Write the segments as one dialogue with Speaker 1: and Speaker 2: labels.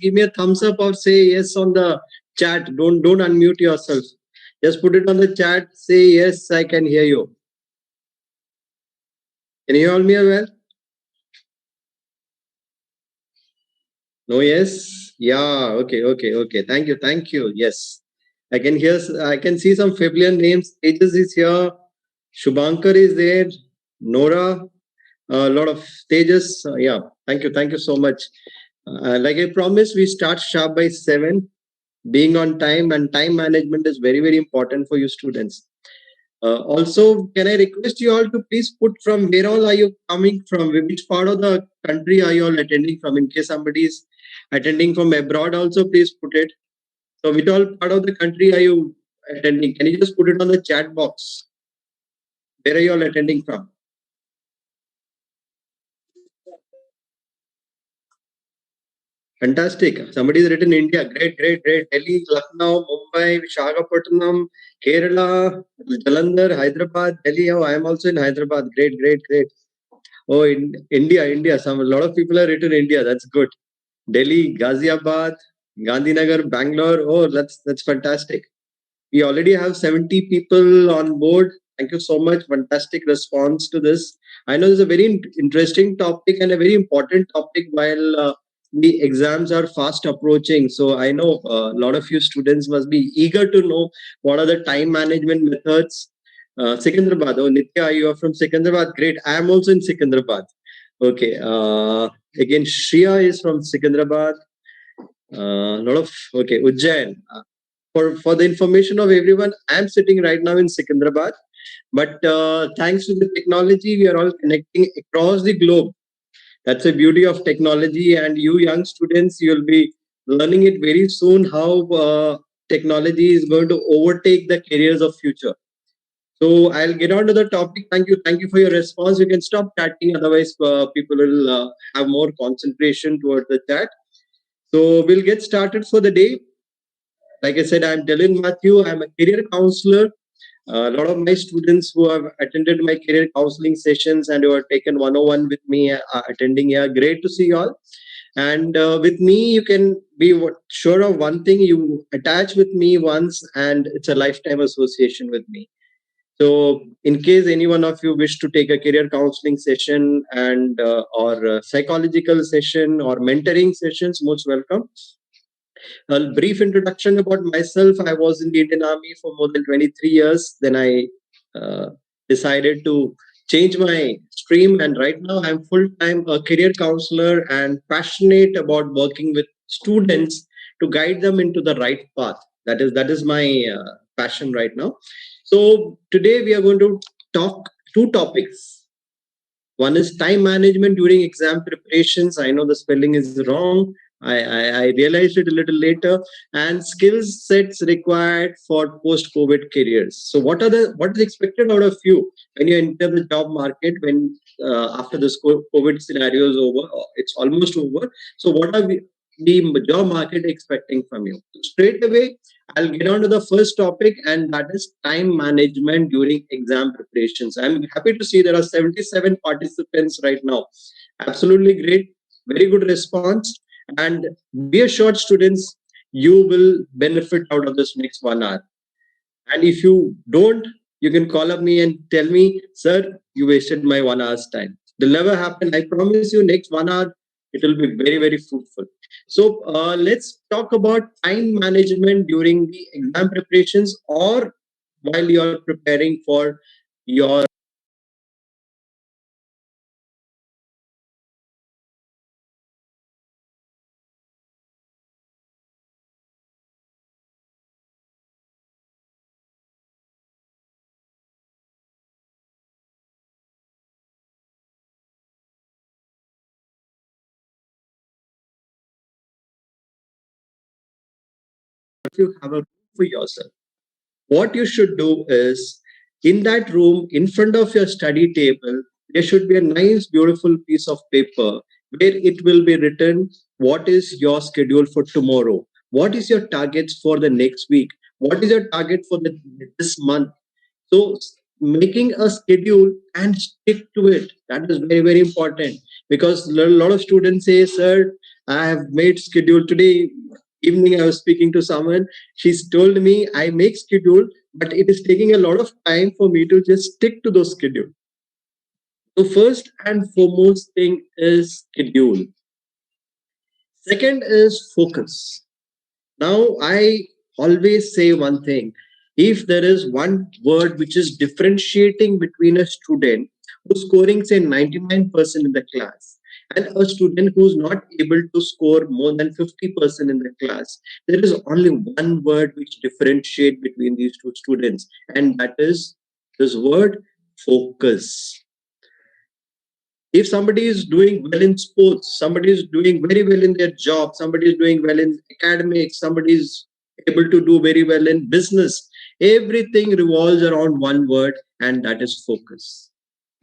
Speaker 1: give me a thumbs up or say yes on the chat. Don't unmute yourself. Just put it on the chat. Say yes, I can hear you. Can you hear me well? No, yes. Yeah. Okay. Thank you. Yes, I can hear. I can see some familiar names. Tejas is here. Shubhankar is there. Nora. A lot of stages. Yeah. Thank you so much. Like I promised, we start sharp by 7. Being on time and time management is very important for you students. Also, can I request you all to please put from where all are you coming from? Which part of the country are you all attending from? In case somebody is attending from abroad, also please put it. So, which all part of the country are you attending? Can you just put it on the chat box? Where are you all attending from? Fantastic. Somebody has written India. Great. Delhi, Lucknow, Mumbai, Visakhapatnam, Kerala, Jalandhar, Hyderabad, Delhi. Oh, I am also in Hyderabad. Great. Oh, in India. A lot of people have written India. That's good. Delhi, Ghaziabad, Gandhinagar, Bangalore. Oh, that's fantastic. We already have 70 people on board. Thank you so much. Fantastic response to this. I know this is a very interesting topic and a very important topic while the exams are fast approaching. So I know a lot of you students must be eager to know what are the time management methods. Secunderabad. Oh, Nitya, you are from Secunderabad. Great. I am also in Secunderabad. Okay. Again, Shriya is from Secunderabad. Lot of okay. Ujjain. For the information of everyone, I'm sitting right now in Secunderabad, but thanks to the technology, we are all connecting across the globe. That's the beauty of technology, and you young students, you'll be learning it very soon how technology is going to overtake the careers of future. So I'll get on to the topic. Thank you for your response. You can stop chatting, otherwise people will have more concentration towards the chat. So we'll get started for the day. Like I said, I'm Delin Mathew. I'm a career counselor. A lot of my students who have attended my career counseling sessions and who have taken 101 with me are attending here. Great to see you all. And with me, you can be sure of one thing: you attach with me once, and it's a lifetime association with me. So, in case any one of you wish to take a career counseling session and or psychological session or mentoring sessions, most welcome. A brief introduction about myself. I was in the Indian Army for more than 23 years. Then I decided to change my stream, and right now I'm full-time a career counselor and passionate about working with students to guide them into the right path. That is my passion right now. So today we are going to talk two topics. One is time management during exam preparations. I know the spelling is wrong. I realized it a little later. And skills sets required for post-COVID careers. So what is expected out of you when you enter the job market when after this COVID scenario is over? It's almost over. So what are the job market expecting from you? So straight away, I'll get on to the first topic, and that is time management during exam preparations. I'm happy to see there are 77 participants right now. Absolutely great. Very good response. And be assured, students, you will benefit out of this next 1 hour. And if you don't, you can call up me and tell me, sir, you wasted my 1 hour's time. It'll never happen. I promise you, next 1 hour, it will be very fruitful. So let's talk about time management during the exam preparations or while you're preparing for your if you have a room for yourself. What you should do is in that room, in front of your study table, there should be a nice, beautiful piece of paper where it will be written what is your schedule for tomorrow, what is your targets for the next week, what is your target for this month. So making a schedule and stick to it, that is very important, because a lot of students say, sir, I have made schedule today evening. I was speaking to someone. She's told me I make schedule, but it is taking a lot of time for me to just stick to those schedule. So first and foremost thing is schedule. Second is focus. Now, I always say one thing. If there is one word which is differentiating between a student who's scoring, say, 99% in the class and a student who's not able to score more than 50% in the class, there is only one word which differentiates between these two students, and that is this word focus. If somebody is doing well in sports, somebody is doing very well in their job, somebody is doing well in academics, somebody is able to do very well in business, everything revolves around one word, and that is focus.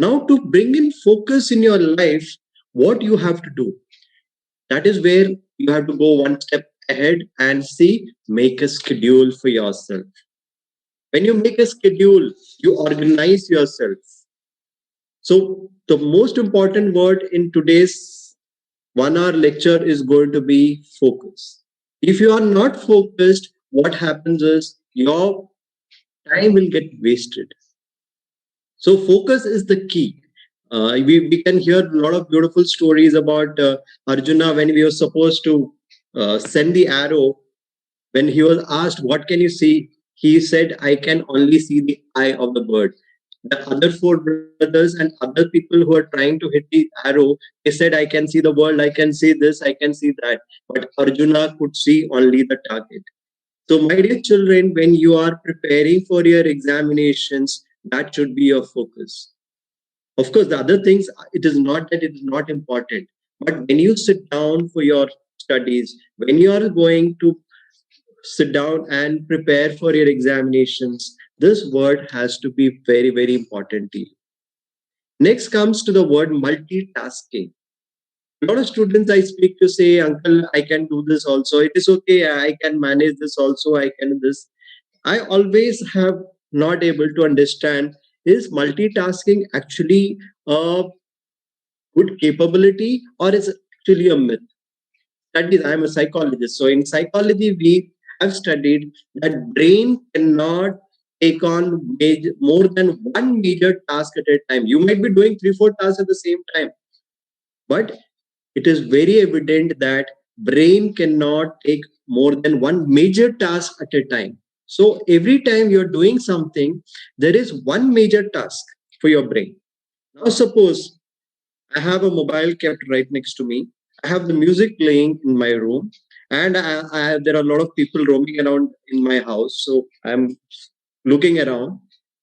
Speaker 1: Now, to bring in focus in your life, what you have to do, that is where you have to go one step ahead and see, make a schedule for yourself. When you make a schedule, you organize yourself. So the most important word in today's 1 hour lecture is going to be focus. If you are not focused, what happens is your time will get wasted. So focus is the key. We can hear a lot of beautiful stories about Arjuna when we were supposed to send the arrow. When he was asked, "What can you see?" he said, "I can only see the eye of the bird." The other four brothers and other people who are trying to hit the arrow, they said, "I can see the world, I can see this, I can see that." But Arjuna could see only the target. So, my dear children, when you are preparing for your examinations, that should be your focus. Of course, the other things, it is not that it is not important. But when you sit down for your studies, when you are going to sit down and prepare for your examinations, this word has to be very, very important to you. Next comes to the word multitasking. A lot of students I speak to say, "Uncle, I can do this also. It is okay. I can manage this also. I can do this." I always have not able to understand, is multitasking actually a good capability or is it actually a myth? Studies, I'm a psychologist. So in psychology, we have studied that brain cannot take on more than one major task at a time. You might be doing three, four tasks at the same time, but it is very evident that brain cannot take more than one major task at a time. So every time you're doing something, there is one major task for your brain. Now suppose I have a mobile kept right next to me. I have the music playing in my room, and there are a lot of people roaming around in my house. So I'm looking around.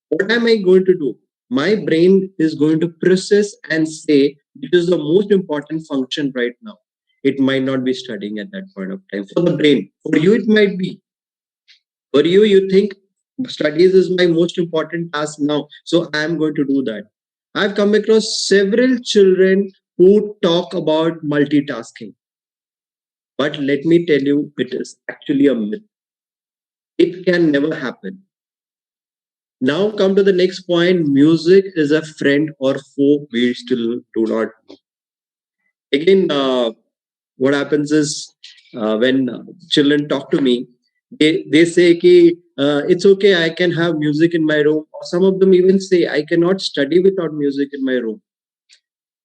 Speaker 1: What am I going to do? My brain is going to process and say, "This is the most important function right now." It might not be studying at that point of time. For the brain, for you, it might be. For you, you think studies is my most important task now, so I am going to do that. I've come across several children who talk about multitasking, but let me tell you, it is actually a myth. It can never happen. Now, come to the next point, music is a friend or foe, we still do not know. Again, what happens is when children talk to me, they say, ki, "It's okay, I can have music in my room." Or some of them even say, "I cannot study without music in my room."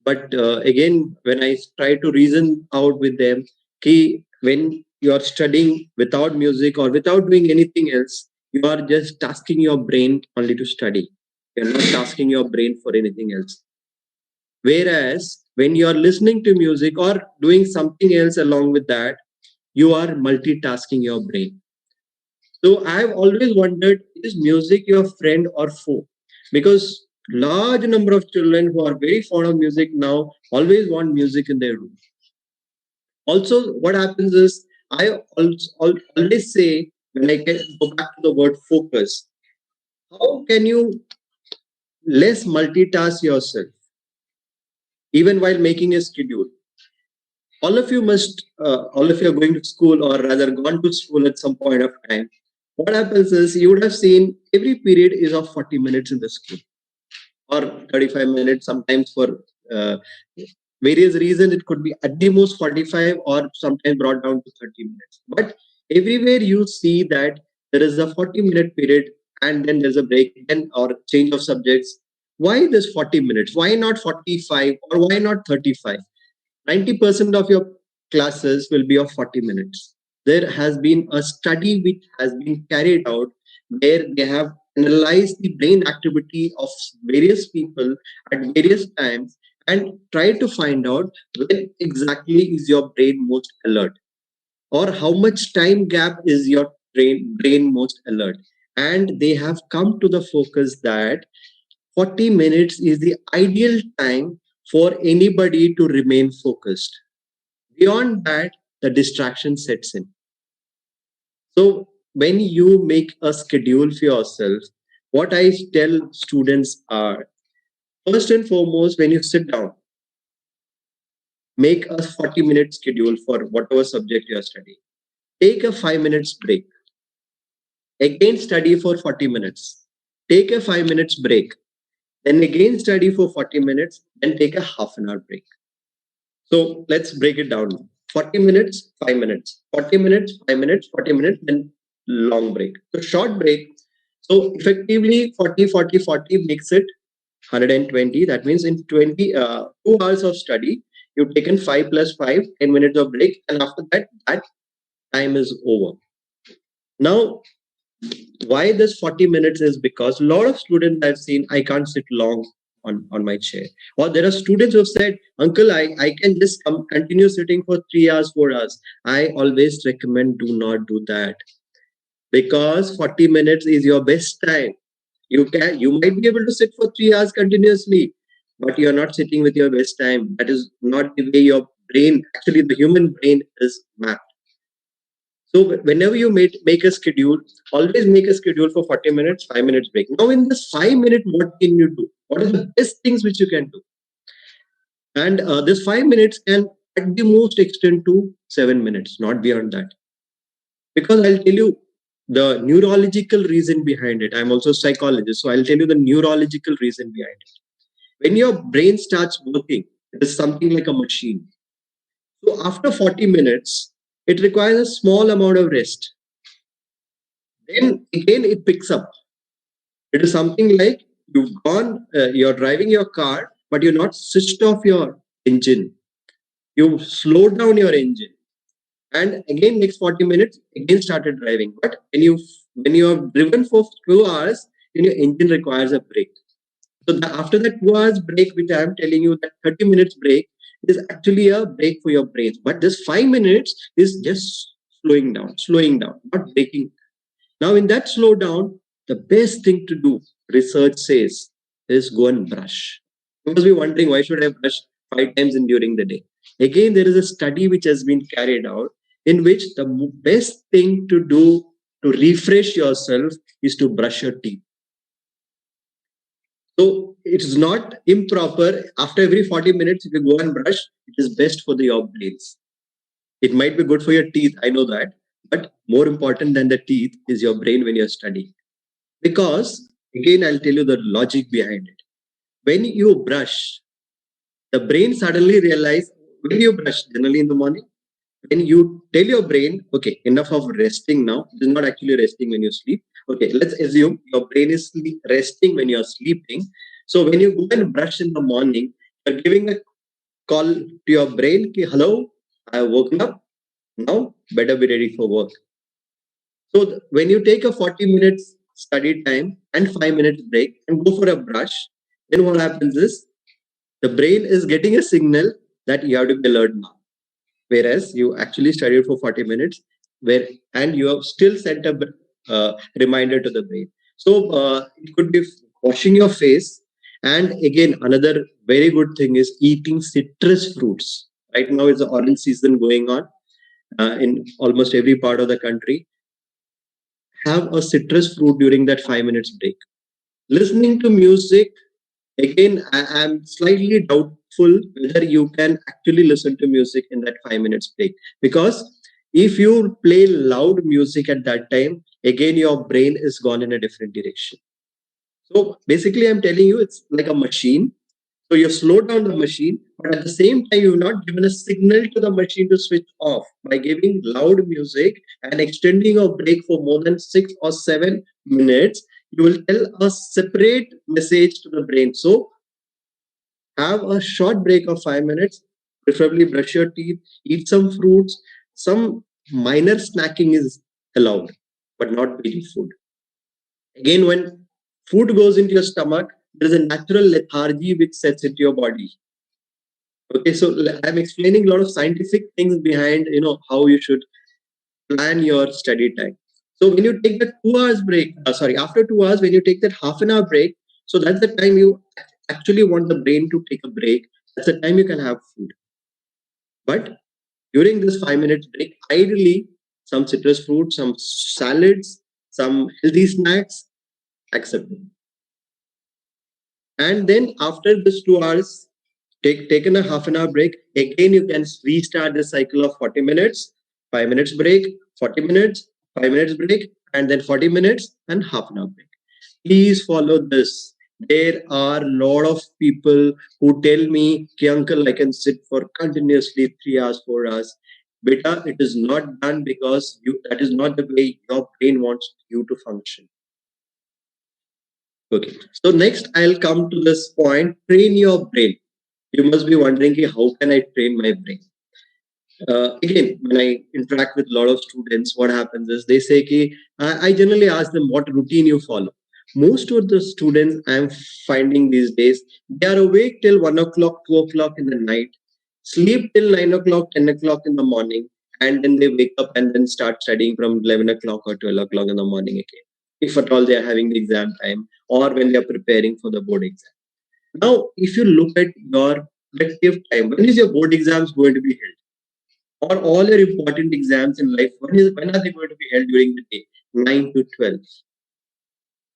Speaker 1: But again, when I try to reason out with them, ki, when you are studying without music or without doing anything else, you are just tasking your brain only to study. You're not tasking your brain for anything else. Whereas when you are listening to music or doing something else along with that, you are multitasking your brain. So I've always wondered, is music your friend or foe? Because large number of children who are very fond of music now always want music in their room. Also, what happens is I always say, when I can go back to the word focus, how can you less multitask yourself even while making a schedule? All of you are going to school or rather gone to school at some point of time. What happens is you would have seen every period is of 40 minutes in the school or 35 minutes sometimes for uh, various reasons, it could be at the most 45 or sometimes brought down to 30 minutes. But everywhere you see that there is a 40-minute period and then there's a break then or change of subjects. Why this 40 minutes? Why not 45 or why not 35? 90% of your classes will be of 40 minutes. There has been a study which has been carried out where they have analyzed the brain activity of various people at various times and try to find out when exactly is your brain most alert or how much time gap is your brain most alert. And they have come to the focus that 40 minutes is the ideal time for anybody to remain focused. Beyond that, the distraction sets in. So, when you make a schedule for yourself, what I tell students are first and foremost, when you sit down, make a 40-minute schedule for whatever subject you are studying. Take a 5 minutes break. Again, study for 40 minutes. Take a 5 minutes break. Then again, study for 40 minutes. Then take a half an hour break. So let's break it down. 40 minutes, 5 minutes, 40 minutes, 5 minutes, 40 minutes, then long break. So short break. So effectively 40, 40, 40 makes it 120. That means in 2 hours of study, you've taken 5 plus 5, 10 minutes of break. And after that, that time is over. Now, why this 40 minutes is because a lot of students I've seen, I can't sit long on my chair. Or there are students who have said, Uncle, I can just continue sitting for 3 hours, 4 hours. I always recommend do not do that because 40 minutes is your best time. You might be able to sit for 3 hours continuously, but you're not sitting with your best time. That is not the way your brain, actually the human brain is mapped. So whenever you make a schedule, always make a schedule for 40 minutes, 5 minutes break. Now in this 5 minute, what can you do? What are the best things which you can do? And this 5 minutes can at the most extend to 7 minutes, not beyond that. Because I'll tell you the neurological reason behind it. I'm also a psychologist, so I'll tell you the neurological reason behind it. When your brain starts working, it is something like a machine. So after 40 minutes, it requires a small amount of rest. Then again, it picks up. It is something like you're driving your car, but you're not switched off your engine. You slow down your engine, and again next 40 minutes, again started driving. But when you have driven for 2 hours, then your engine requires a break. So after that 2 hours break, which I am telling you, that 30 minutes break is actually a break for your brain. But this 5 minutes is just slowing down, not breaking. Now, in that slowdown, the best thing to do, research says, is go and brush. You must be wondering, why should I brush 5 times in during the day? Again, there is a study which has been carried out in which the best thing to do to refresh yourself is to brush your teeth. So it is not improper. After every 40 minutes, if you go and brush, it is best for your brains. It might be good for your teeth, I know that. But more important than the teeth is your brain when you're studying. Because, again, I'll tell you the logic behind it. When you brush, the brain suddenly realizes, when you brush, generally in the morning, when you tell your brain, okay, enough of resting now, it is not actually resting when you sleep. Okay, let's assume your brain is resting when you're sleeping. So when you go and brush in the morning, you're giving a call to your brain, hello, I have woken up, now better be ready for work. So when you take a 40 minutes study time and 5 minutes break and go for a brush, then what happens is the brain is getting a signal that you have to be alert now. Whereas you actually studied for 40 minutes and you have still sent a reminder to the brain. So it could be washing your face. And again, another very good thing is eating citrus fruits. Right now is the orange season going on in almost every part of the country. Have a citrus fruit during that 5 minutes break. Listening to music, again, I am slightly doubtful whether you can actually listen to music in that 5 minutes break. Because if you play loud music at that time, again, your brain is gone in a different direction. So basically, I'm telling you, it's like a machine. So you slow down the machine, but at the same time, you've not given a signal to the machine to switch off by giving loud music and extending a break for more than 6 or 7 minutes. You will tell a separate message to the brain. So have a short break of 5 minutes, preferably brush your teeth, eat some fruits. Some minor snacking is allowed, but not daily food. Again, when food goes into your stomach, there is a natural lethargy which sets into your body. Okay, so I'm explaining a lot of scientific things behind how you should plan your study time. So when you take that 2 hours break, sorry, after 2 hours, when you take that half an hour break, so that's the time you actually want the brain to take a break. That's the time you can have food. But during this 5 minutes break, ideally some citrus fruit, some salads, some healthy snacks, acceptable. And then after this 2 hours, taken a half an hour break. Again, you can restart the cycle of 40 minutes, 5 minutes break, 40 minutes, 5 minutes break, and then 40 minutes and half an hour break. Please follow this. There are a lot of people who tell me, "Ki, uncle, I can sit for continuously 3 hours, 4 hours." Beta, it is not done because that is not the way your brain wants you to function. Okay. So next I'll come to this point, train your brain. You must be wondering, how can I train my brain? Again, when I interact with a lot of students, what happens is they say, I generally ask them what routine you follow. Most of the students I'm finding these days, they are awake till 1 o'clock, 2 o'clock in the night, sleep till 9 o'clock, 10 o'clock in the morning, and then they wake up and then start studying from 11 o'clock or 12 o'clock in the morning again, if at all they are having the exam time or when they are preparing for the board exam. Now, if you look at your productive time, when is your board exams going to be held? Or all your important exams in life, when are they going to be held during the day? 9 to 12.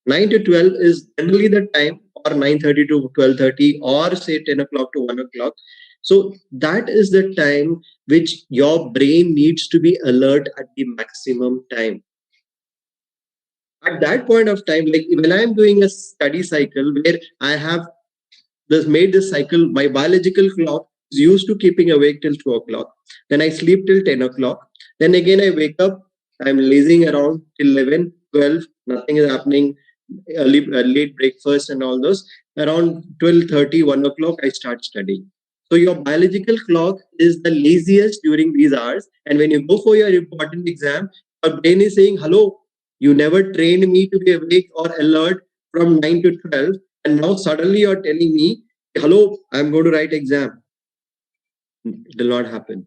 Speaker 1: 9 to 12 is generally the time, or 9:30 to 12:30, or say 10 o'clock to 1 o'clock. So that is the time which your brain needs to be alert at the maximum time. At that point of time, like when I'm doing a study cycle where I have this made this cycle, my biological clock is used to keeping awake till 2 o'clock. Then I sleep till 10 o'clock. Then again I wake up, I'm lazing around till 11, 12, nothing is happening, late breakfast and all those. Around 12:30, 1 o'clock, I start studying. So your biological clock is the laziest during these hours. And when you go for your important exam, your brain is saying, hello, you never trained me to be awake or alert from 9 to 12. And now suddenly you're telling me, hello, I'm going to write exam. It will not happen.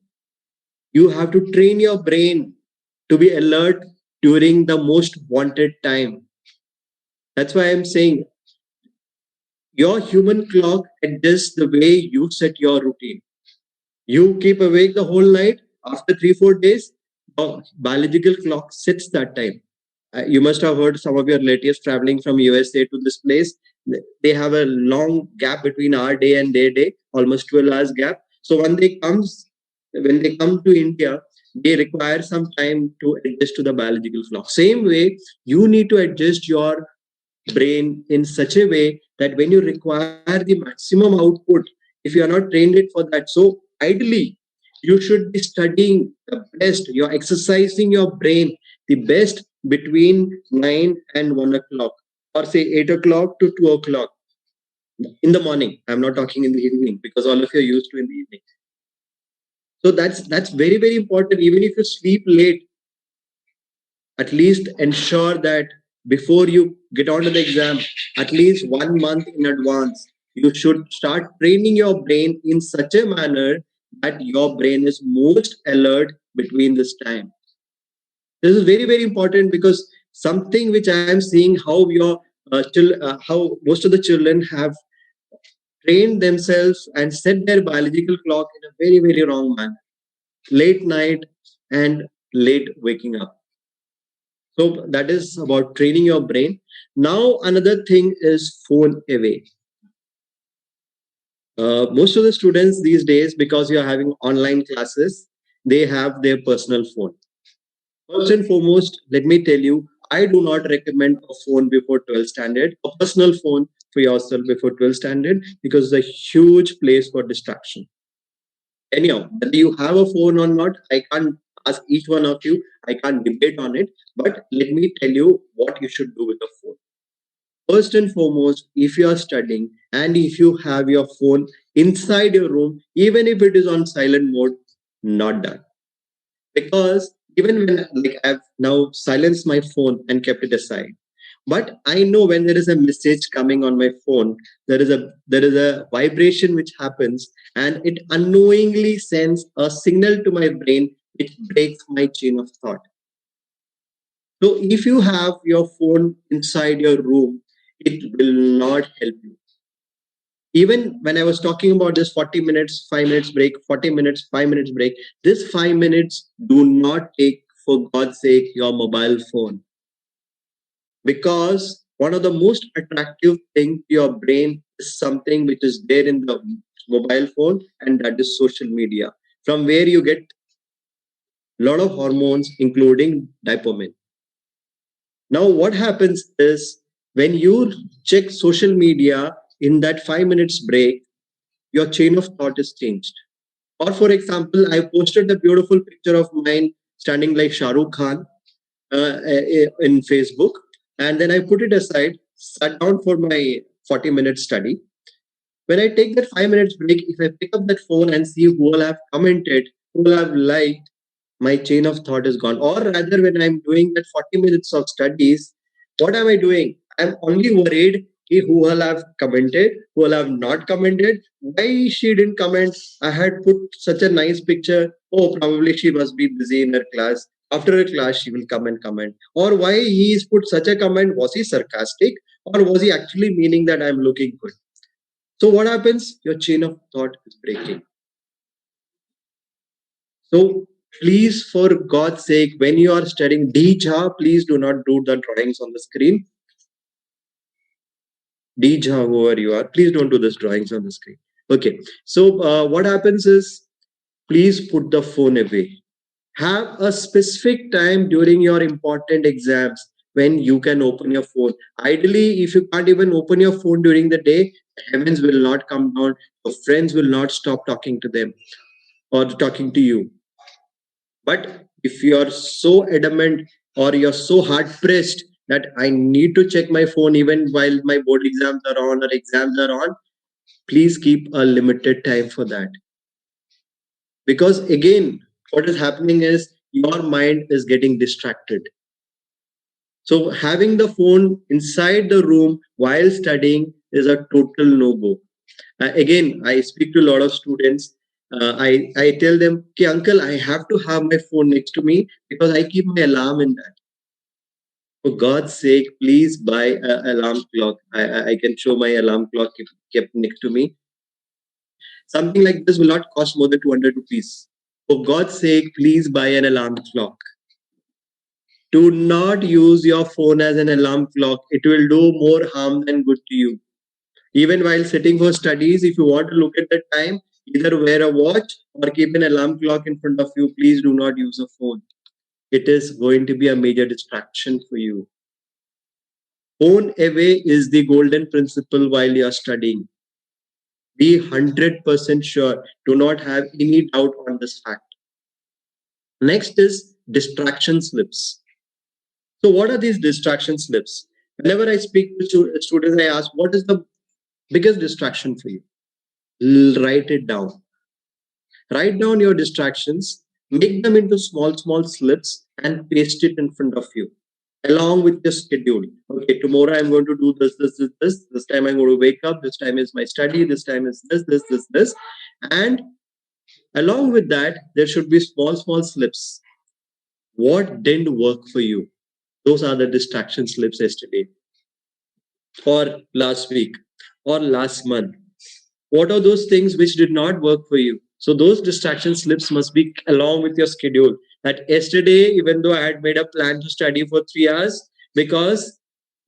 Speaker 1: You have to train your brain to be alert during the most wanted time. That's why I'm saying your human clock adjusts the way you set your routine. You keep awake the whole night. After 3, 4 days, your biological clock sets that time. You must have heard some of your relatives traveling from USA to this place. They have a long gap between our day and their day, almost 12 hours gap. So when they come to India, they require some time to adjust to the biological clock. Same way, you need to adjust your brain in such a way that when you require the maximum output, if you are not trained it for that, so ideally you should be studying the best, you're exercising your brain the best between 9 and 1 o'clock, or say 8 o'clock to 2 o'clock in the morning. I'm not talking in the evening because all of you are used to in the evening. So that's very, very important. Even if you sleep late, at least ensure that before you get onto the exam, at least 1 month in advance, you should start training your brain in such a manner that your brain is most alert between this time. This is very, very important because something which I am seeing how most of the children have trained themselves and set their biological clock in a very, very wrong manner. Late night and late waking up. So that is about training your brain. Now, another thing is phone away. Most of the students these days, because you're having online classes, they have their personal phone. First and foremost, let me tell you, I do not recommend a phone before 12th standard, a personal phone for yourself before 12th standard, because it's a huge place for distraction. Anyhow, whether you have a phone or not, I can't ask each one of you, I can't debate on it, but let me tell you what you should do with the phone. First and foremost, if you are studying and if you have your phone inside your room, even if it is on silent mode, not done. Because even when, like, I've now silenced my phone and kept it aside, but I know when there is a message coming on my phone, there is a vibration which happens, and it unknowingly sends a signal to my brain which breaks my chain of thought. So if you have your phone inside your room, it will not help you. Even when I was talking about this 40 minutes, 5 minutes break, 40 minutes, 5 minutes break, this 5 minutes, do not take, for God's sake, your mobile phone. Because one of the most attractive thing to your brain is something which is there in the mobile phone, and that is social media, from where you get a lot of hormones, including dopamine. Now, what happens is when you check social media in that 5 minutes break, your chain of thought is changed. Or, for example, I posted a beautiful picture of mine standing like Shah Rukh Khan in Facebook, and then I put it aside, sat down for my 40-minute study. When I take that 5 minutes break, if I pick up that phone and see who all have commented, who all have liked, my chain of thought is gone. Or rather, when I'm doing that 40 minutes of studies, what am I doing? I'm only worried who all have commented, who all have not commented, why she didn't comment. I had put such a nice picture. Oh, probably she must be busy in her class. After her class, she will come and comment. Or why he's put such a comment? Was he sarcastic? Or was he actually meaning that I'm looking good? So what happens? Your chain of thought is breaking. So please, for God's sake, when you are studying Dija, please do not do the drawings on the screen. Dija, whoever you are, please don't do this drawings on the screen. Okay. So what happens is, please put the phone away. Have a specific time during your important exams when you can open your phone. Ideally, if you can't even open your phone during the day, heavens will not come down. Your friends will not stop talking to them or talking to you. But if you are so adamant or you're so hard pressed that I need to check my phone even while my board exams are on or exams are on, please keep a limited time for that. Because again, what is happening is your mind is getting distracted. So having the phone inside the room while studying is a total no-go. Again, I speak to a lot of students. I tell them, okay, uncle, I have to have my phone next to me because I keep my alarm in that. For God's sake, please buy an alarm clock. I can show my alarm clock kept next to me. Something like this will not cost more than 200 rupees. For God's sake, please buy an alarm clock. Do not use your phone as an alarm clock. It will do more harm than good to you. Even while sitting for studies, if you want to look at the time, either wear a watch or keep an alarm clock in front of you. Please do not use a phone. It is going to be a major distraction for you. Phone away is the golden principle while you are studying. Be 100% sure. Do not have any doubt on this fact. Next is distraction slips. So, what are these distraction slips? Whenever I speak to students, I ask, what is the biggest distraction for you? Write it down. Write down your distractions, make them into small, small slips, and paste it in front of you along with your schedule. Okay, tomorrow I'm going to do this, this, this, this. This time I'm going to wake up. This time is my study. This time is this, this, this, this. And along with that, there should be small, small slips. What didn't work for you? Those are the distraction slips yesterday, or last week, or last month. What are those things which did not work for you? So those distraction slips must be along with your schedule. That yesterday, even though I had made a plan to study for 3 hours, because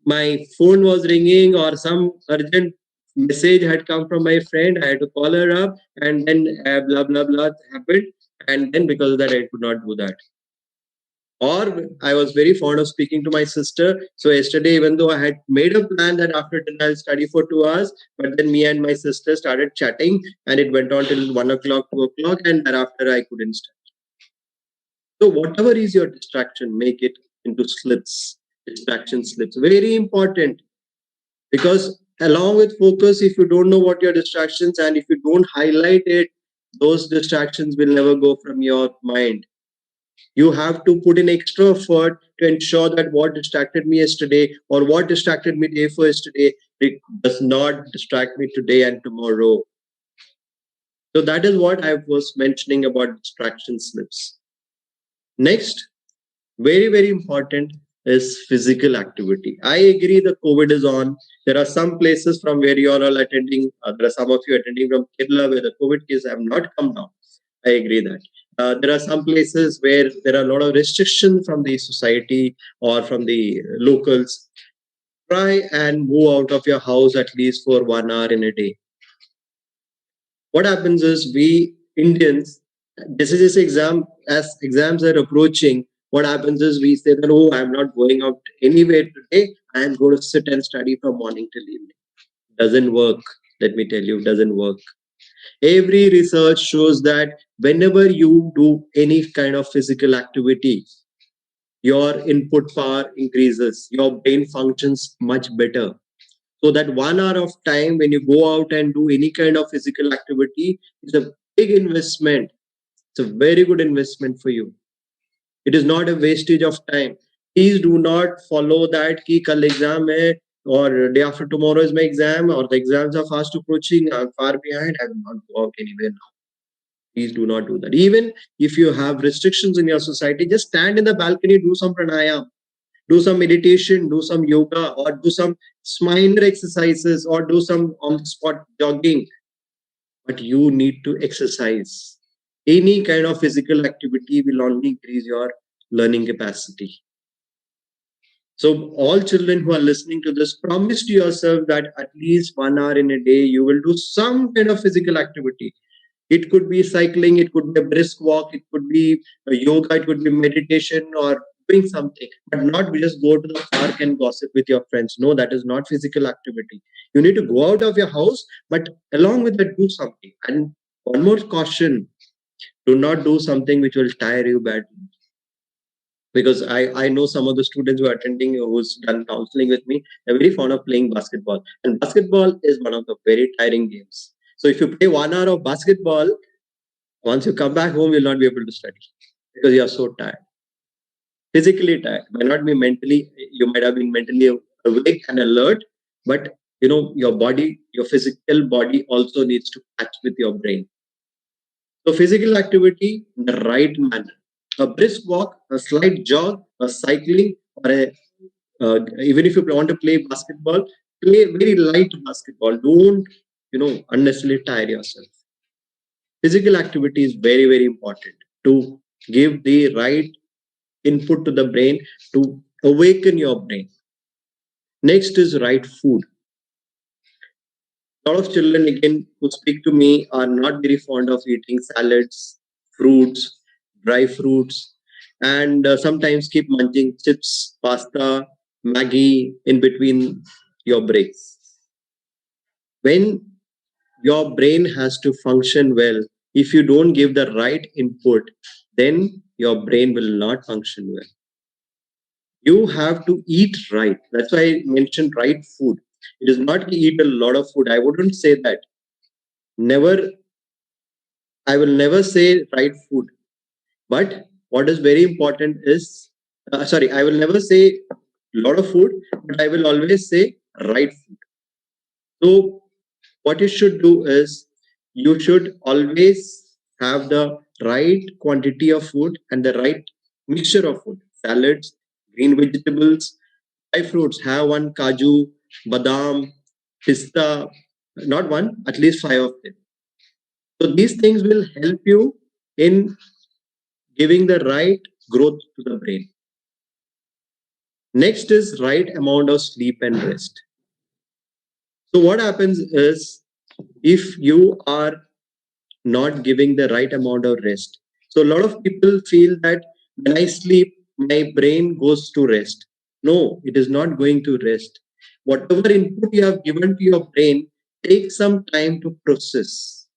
Speaker 1: my phone was ringing or some urgent message had come from my friend, I had to call her up, and then blah blah blah happened, and then because of that I could not do that. Or I was very fond of speaking to my sister. So yesterday, even though I had made a plan that after dinner I'll study for 2 hours, but then me and my sister started chatting, and it went on till 1 o'clock, 2 o'clock, and thereafter I couldn't study. So whatever is your distraction, make it into slips, distraction slips. Very important, because along with focus, if you don't know what your distractions, and if you don't highlight it, those distractions will never go from your mind. You have to put in extra effort to ensure that what distracted me yesterday or what distracted me day for yesterday, it does not distract me today and tomorrow. So that is what I was mentioning about distraction slips. Next, very, very important is physical activity. I agree the COVID is on. There are some places from where you are all attending, there are some of you attending from Kerala where the COVID cases have not come down. I agree that. There are some places where there are a lot of restrictions from the society or from the locals. Try and move out of your house at least for 1 hour in a day. What happens is, we Indians, this is this exam, as exams are approaching, what happens is we say that, oh, I'm not going out anywhere today. I'm going to sit and study from morning till evening. Doesn't work. Let me tell you, doesn't work. Every research shows that whenever you do any kind of physical activity, your input power increases, your brain functions much better. So that 1 hour of time when you go out and do any kind of physical activity is a big investment. It's a very good investment for you. It is not a wastage of time. Please do not follow that ki kal exam hai or day after tomorrow is my exam or the exams are fast approaching, I'm far behind, I will not go out anywhere now. Please do not do that. Even if you have restrictions in your society, just stand in the balcony, do some pranayam, do some meditation, do some yoga, or do some minor exercises, or do some on the spot jogging. But you need to exercise. Any kind of physical activity will only increase your learning capacity. So, all children who are listening to this, promise to yourself that at least 1 hour in a day you will do some kind of physical activity. It could be cycling, it could be a brisk walk, it could be a yoga, it could be meditation or doing something, but not just go to the park and gossip with your friends. No, that is not physical activity. You need to go out of your house, but along with that, do something. And one more caution, do not do something which will tire you badly. Because I know some of the students who are attending, who's done counseling with me, they're very fond of playing basketball. And basketball is one of the very tiring games. So if you play 1 hour of basketball, once you come back home, you'll not be able to study because you are so tired. Physically tired. Might not be mentally, you might have been mentally awake and alert, but your body, your physical body also needs to catch with your brain. So physical activity in the right manner. A brisk walk, a slight jog, a cycling, or even if you want to play basketball, play very light basketball. Don't unnecessarily tire yourself. Physical activity is very, very important to give the right input to the brain to awaken your brain. Next is right food. A lot of children, again, who speak to me are not very fond of eating salads, fruits, dry fruits, and sometimes keep munching chips, pasta, Maggie in between your breaks. When your brain has to function well, if you don't give the right input, then your brain will not function well. You have to eat right. That's why I mentioned right food. It is not to eat a lot of food. I wouldn't say that. Never, I will never say right food. But what is very important is, sorry, I will never say a lot of food, but I will always say right food. So what you should do is, you should always have the right quantity of food and the right mixture of food. Salads, green vegetables, dry fruits. Have one kaju, badam, pista, not one, at least 5 of them. So these things will help you in giving the right growth to the brain. Next is right amount of sleep and rest. So what happens is, if you are not giving the right amount of rest. So a lot of people feel that when I sleep, my brain goes to rest. No, it is not going to rest. Whatever input you have given to your brain takes some time to process.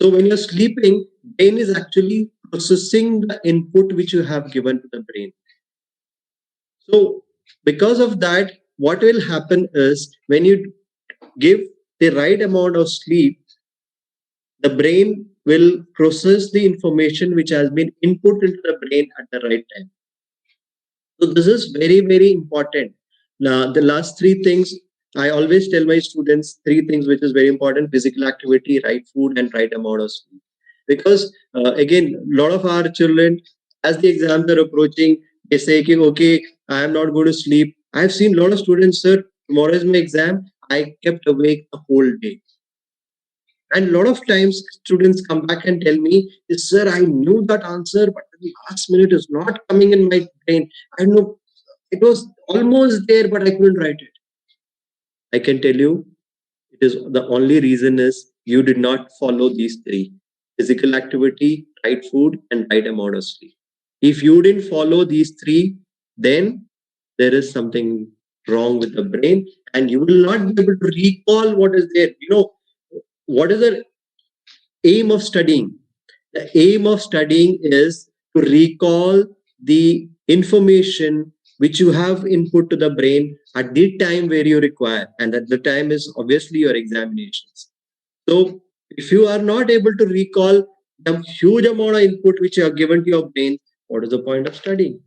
Speaker 1: So when you're sleeping, brain is actually processing the input which you have given to the brain. So because of that, what will happen is when you give the right amount of sleep, the brain will process the information which has been input into the brain at the right time. So this is very, very important. Now, the last three things I always tell my students, three things which is very important: physical activity, right food, and right amount of sleep. Because again, a lot of our children, as the exams are approaching, they say, okay, I am not going to sleep. I've seen a lot of students, sir, tomorrow is my exam. I kept awake the whole day. And a lot of times students come back and tell me, sir, I knew that answer, but the last minute is not coming in my brain. I know it was almost there, but I couldn't write it. I can tell you, it is the only reason is you did not follow these three: physical activity, right food, and right amount of sleep. If you didn't follow these three, then there is something wrong with the brain, and you will not be able to recall what is there. What is the aim of studying? The aim of studying is to recall the information which you have input to the brain at the time where you require, and at the time is obviously your examinations. So if you are not able to recall the huge amount of input which you have given to your brain, what is the point of studying?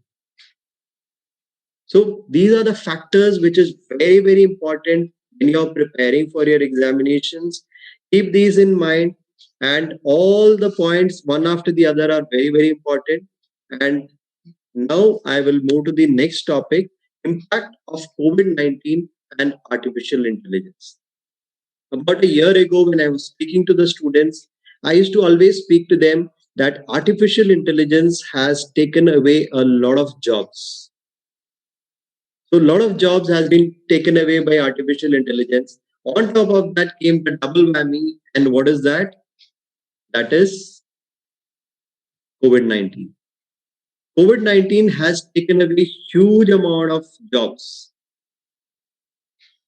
Speaker 1: So these are the factors which is very, very important when you're preparing for your examinations. Keep these in mind, and all the points one after the other are very, very important. And now I will move to the next topic: impact of COVID-19 and artificial intelligence. About a year ago, when I was speaking to the students, I used to always speak to them that artificial intelligence has taken away a lot of jobs. So a lot of jobs has been taken away by artificial intelligence. On top of that came the double whammy. And what is that? That is COVID-19. COVID-19 has taken away huge amount of jobs.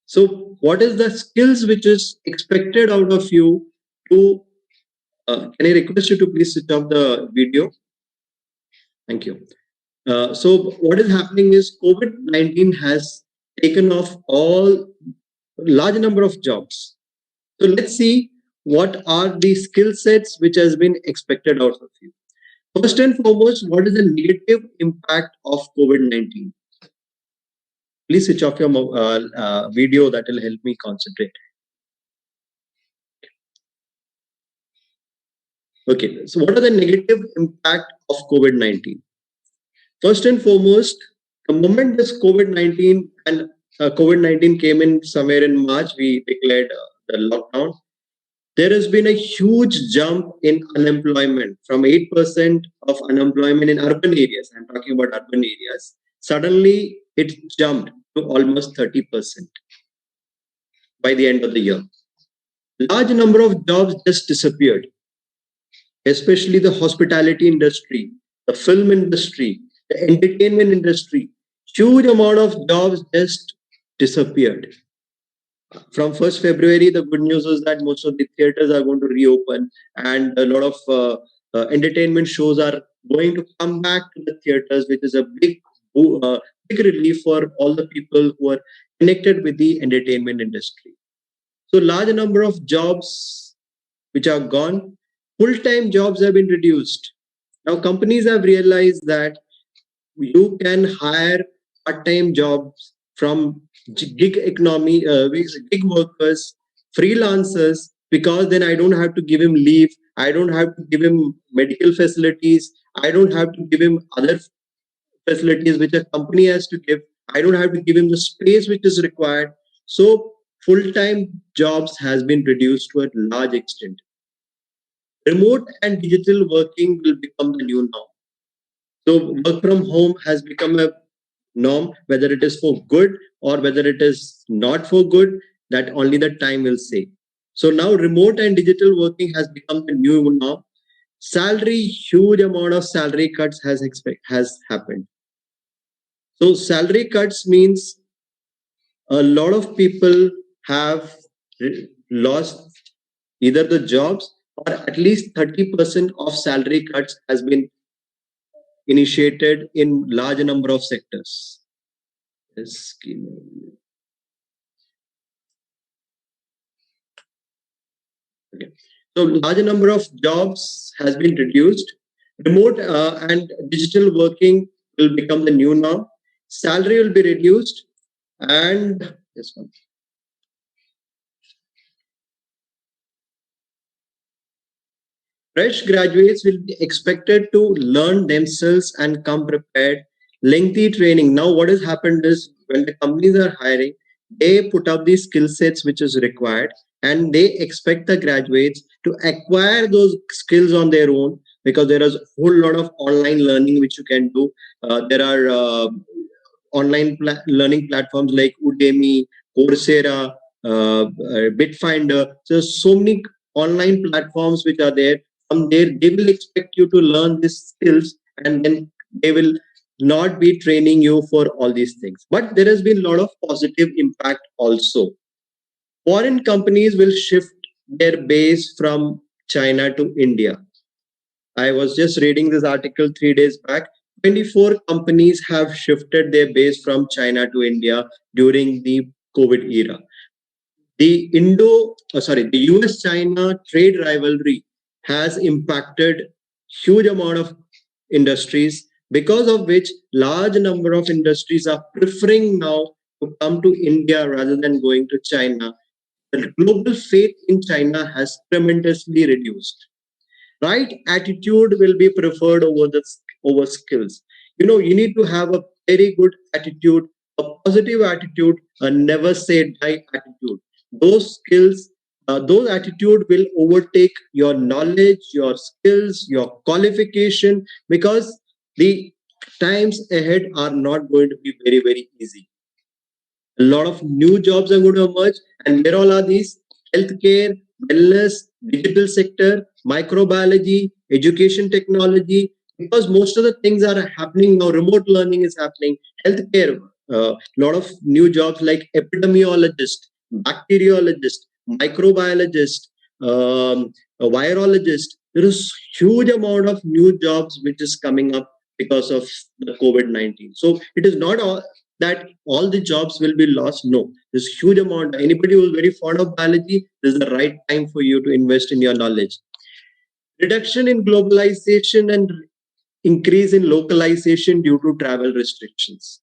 Speaker 1: So what is the skills which is expected out of you to, can I request you to please switch off the video? Thank you. So what is happening is COVID-19 has taken off all large number of jobs. So let's see what are the skill sets which has been expected out of you. First and foremost, what is the negative impact of COVID-19? Please switch off your video. That will help me concentrate. Okay, so what are the negative impact of COVID-19? First and foremost, the moment this COVID-19 and COVID-19 came in somewhere in March, we declared the lockdown. There has been a huge jump in unemployment from 8% of unemployment in urban areas. I'm talking about urban areas. Suddenly, it jumped to almost 30% by the end of the year. Large number of jobs just disappeared, especially the hospitality industry, the film industry, the entertainment industry. Huge amount of jobs just disappeared. From 1st February, the good news is that most of the theaters are going to reopen, and a lot of entertainment shows are going to come back to the theaters, which is a big relief for all the people who are connected with the entertainment industry. So, large number of jobs which are gone, full-time jobs have been reduced. Now, companies have realized that you can hire part-time jobs from gig economy, gig workers, freelancers, because then I don't have to give him leave. I don't have to give him medical facilities. I don't have to give him other facilities which a company has to give. I don't have to give him the space which is required. So full-time jobs has been reduced to a large extent. Remote and digital working will become the new norm. So work from home has become a norm, whether it is for good or whether it is not for good, that only the time will say. So now remote and digital working has become the new norm. Salary, huge amount of salary cuts has happened. So salary cuts means a lot of people have lost either the jobs, or at least 30% of salary cuts has been initiated in large number of sectors. Yes, okay. So large number of jobs has been reduced. Remote and digital working will become the new norm. Salary will be reduced, and this one. Fresh graduates will be expected to learn themselves and come prepared. Lengthy training. Now, what has happened is when the companies are hiring, they put up the skill sets which is required, and they expect the graduates to acquire those skills on their own, because there is a whole lot of online learning which you can do. There are online learning platforms like Udemy, Coursera, Bitfinder. So, so many online platforms which are there. From there, they will expect you to learn these skills, and then they will not be training you for all these things. But there has been a lot of positive impact also. Foreign companies will shift their base from China to India. I was just reading this article 3 days back. 24 companies have shifted their base from China to India during the COVID era. The US China trade rivalry has impacted huge amount of industries, because of which large number of industries are preferring now to come to India rather than going to China. The global faith in China has tremendously reduced. Right attitude will be preferred over skills. You need to have a very good attitude, a positive attitude, a never say die attitude. Those skills, those attitude will overtake your knowledge, your skills, your qualification, because the times ahead are not going to be very very easy. A lot of new jobs are going to emerge. And where all are these? Healthcare, wellness, digital sector, microbiology, education technology. Because most of the things are happening now, remote learning is happening. Healthcare, a lot of new jobs like epidemiologist, bacteriologist, microbiologist, a virologist. There is huge amount of new jobs which is coming up because of the COVID-19. So it is not all that all the jobs will be lost. No, there's huge amount. Anybody who's very fond of biology, this is the right time for you to invest in your knowledge. Reduction in globalization and increase in localization due to travel restrictions.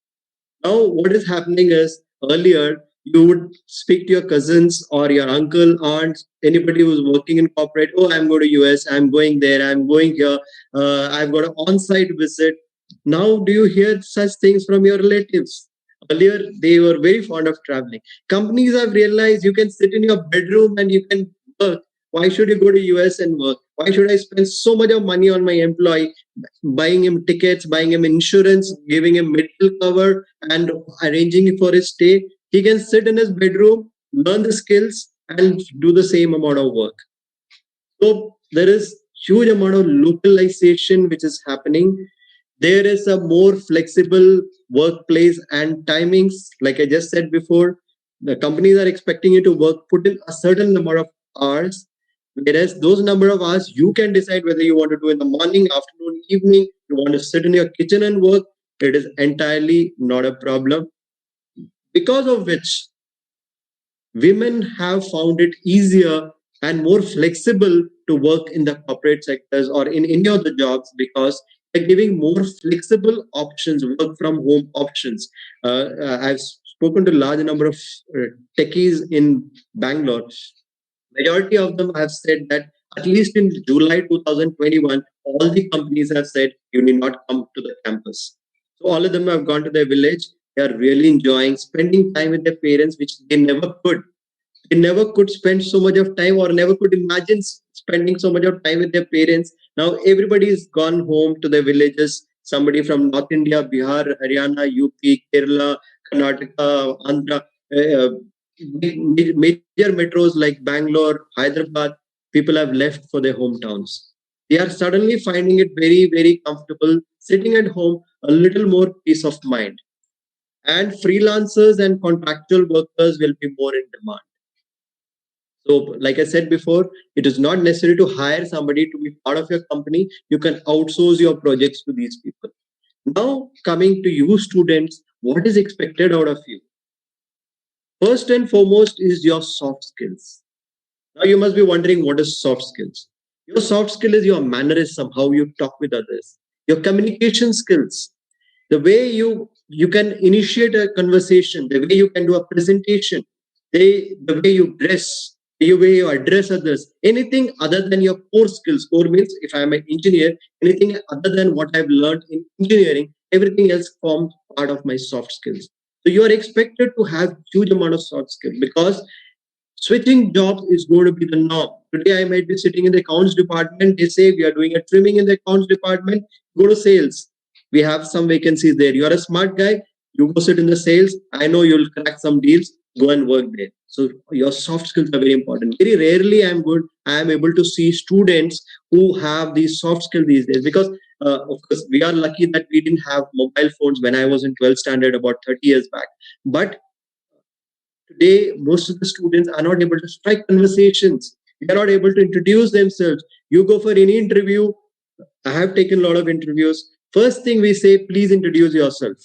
Speaker 1: Now, what is happening is, earlier you would speak to your cousins or your uncle, aunts, anybody who's working in corporate. Oh, I'm going to US. I'm going there. I'm going here. I've got an on-site visit. Now, do you hear such things from your relatives? Earlier, they were very fond of traveling. Companies have realized you can sit in your bedroom and you can work. Why should you go to US and work? Why should I spend so much of money on my employee, buying him tickets, buying him insurance, giving him medical cover, and arranging for his stay? He can sit in his bedroom, learn the skills, and do the same amount of work. So there is huge amount of localization which is happening. There is a more flexible workplace and timings. Like I just said before, the companies are expecting you to work, put in a certain number of hours, whereas those number of hours you can decide whether you want to do in the morning, afternoon, evening, you want to sit in your kitchen and work. It is entirely not a problem, because of which women have found it easier and more flexible to work in the corporate sectors or in any of the jobs, because they're giving more flexible options, work from home options. I've spoken to a large number of techies in Bangalore. Majority of them have said that at least in July 2021, all the companies have said you need not come to the campus. So all of them have gone to their village. They are really enjoying spending time with their parents, which they never could. They never could spend so much of time, or never could imagine spending so much of time with their parents. Now everybody is gone home to their villages. Somebody from North India, Bihar, Haryana, UP, Kerala, Karnataka, Andhra, uh, major metros like Bangalore, Hyderabad, people have left for their hometowns. They are suddenly finding it very, very comfortable sitting at home, a little more peace of mind. And freelancers and contractual workers will be more in demand. So, like I said before, it is not necessary to hire somebody to be part of your company. You can outsource your projects to these people. Now, coming to you, students, what is expected out of you? First and foremost is your soft skills. Now, you must be wondering what is soft skills. Your soft skill is your mannerism, how you talk with others, your communication skills, the way you can initiate a conversation, the way you can do a presentation, the way you dress, the way you address others, anything other than your core skills. Core means if I am an engineer, anything other than what I've learned in engineering, everything else forms part of my soft skills. So you are expected to have huge amount of soft skills because switching jobs is going to be the norm. Today, I might be sitting in the accounts department. They say we are doing a trimming in the accounts department. Go to sales. We have some vacancies there. You are a smart guy. You go sit in the sales. I know you'll crack some deals. Go and work there. So your soft skills are very important. Very rarely I am able to see students who have these soft skills these days because of course we are lucky that we didn't have mobile phones when I was in 12th standard about 30 years back. But today, most of the students are not able to strike conversations. They are not able to introduce themselves. You go for any interview. I have taken a lot of interviews. First thing we say, please introduce yourself.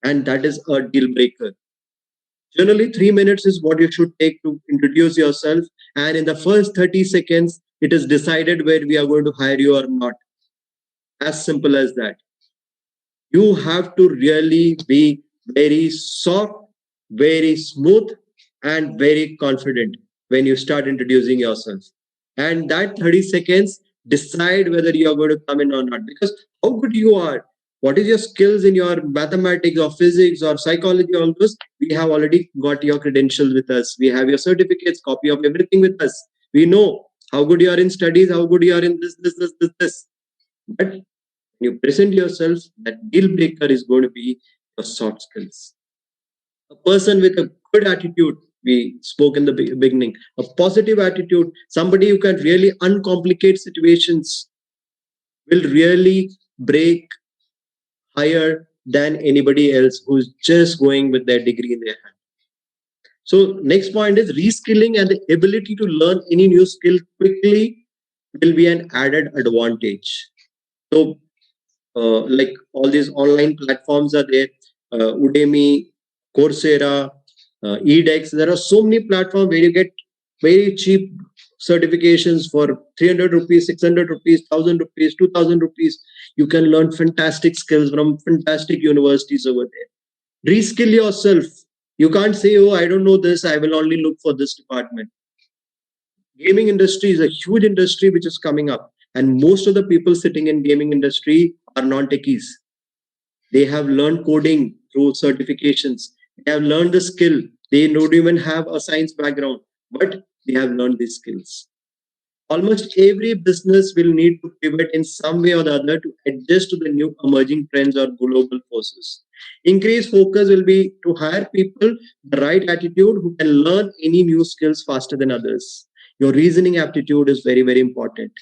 Speaker 1: And that is a deal breaker. Generally, 3 minutes is what you should take to introduce yourself. And in the first 30 seconds, it is decided where we are going to hire you or not. As simple as that. You have to really be very soft, very smooth, and very confident when you start introducing yourself. And that 30 seconds decide whether you are going to come in or not. Because how good you are, what is your skills in your mathematics or physics or psychology, all those, we have already got your credentials with us. We have your certificates, copy of everything with us. We know how good you are in studies, how good you are in this. But you present yourself, that deal breaker is going to be your soft skills. A person with a good attitude, we spoke in the beginning, a positive attitude, somebody who can really uncomplicate situations, will really break higher than anybody else who's just going with their degree in their hand. So next point is reskilling, and the ability to learn any new skill quickly will be an added advantage. So like all these online platforms are there, Udemy, Coursera, edX. There are so many platforms where you get very cheap certifications for 300 rupees, 600 rupees, 1000 rupees, 2000 rupees. You can learn fantastic skills from fantastic universities over there. Reskill yourself. You can't say, oh, I don't know this, I will only look for this department. Gaming industry is a huge industry which is coming up, and most of the people sitting in gaming industry are non-techies. They have learned coding through certifications. They have learned the skill. They don't even have a science background, but they have learned these skills. Almost every business will need to pivot in some way or the other to adjust to the new emerging trends or global forces. Increased focus will be to hire people the right attitude who can learn any new skills faster than others. Your reasoning aptitude is very, very important.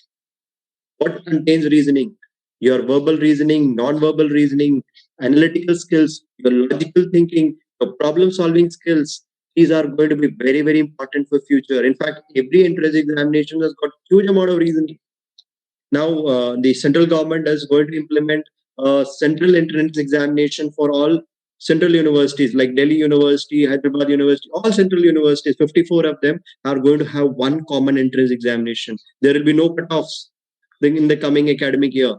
Speaker 1: What contains reasoning? Your verbal reasoning, non-verbal reasoning, analytical skills, your logical thinking, your problem-solving skills. These are going to be very, very important for future. In fact, every entrance examination has got huge amount of reasoning. Now, the central government is going to implement a central entrance examination for all central universities like Delhi University, Hyderabad University, all central universities, 54 of them are going to have one common entrance examination. There will be no cutoffs in the coming academic year.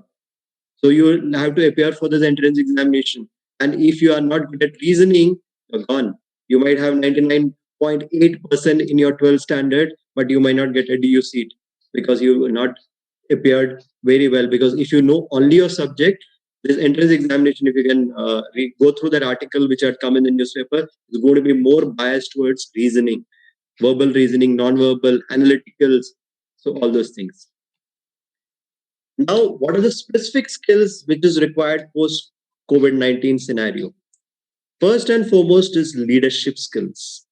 Speaker 1: So you have to appear for this entrance examination. And if you are not good at reasoning, you're gone. You might have 99.8% in your 12th standard, but you might not get a DU seat because you not appeared very well. Because if you know only your subject, this entrance examination, if you can go through that article which had come in the newspaper, is going to be more biased towards reasoning, verbal reasoning, non-verbal, analyticals, so all those things. Now, what are the specific skills which is required post COVID-19 scenario? First and foremost is leadership skills.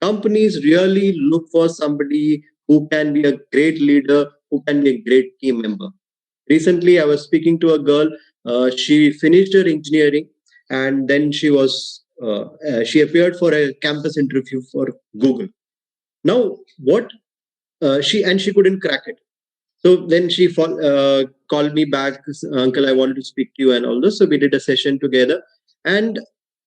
Speaker 1: Companies really look for somebody who can be a great leader, who can be a great team member. Recently, I was speaking to a girl. She finished her engineering, and then she appeared for a campus interview for Google. Now, what she couldn't crack it. So then called me back, Uncle, I wanted to speak to you and all this. So we did a session together. And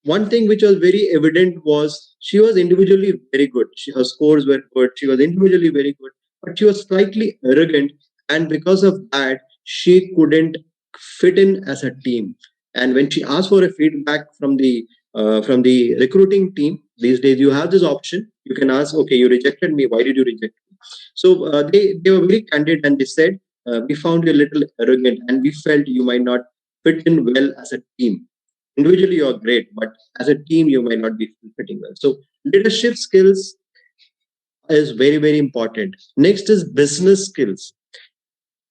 Speaker 1: one thing which was very evident was she was individually very good. Her scores were good. She was individually very good, but she was slightly arrogant. And because of that, she couldn't fit in as a team. And when she asked for a feedback from the recruiting team, these days you have this option. You can ask, okay, you rejected me. Why did you reject me? So they were very candid and they said, we found you a little arrogant and we felt you might not fit in well as a team. Individually, you're great, but as a team, you might not be fitting well. So leadership skills is very, very important. Next is business skills.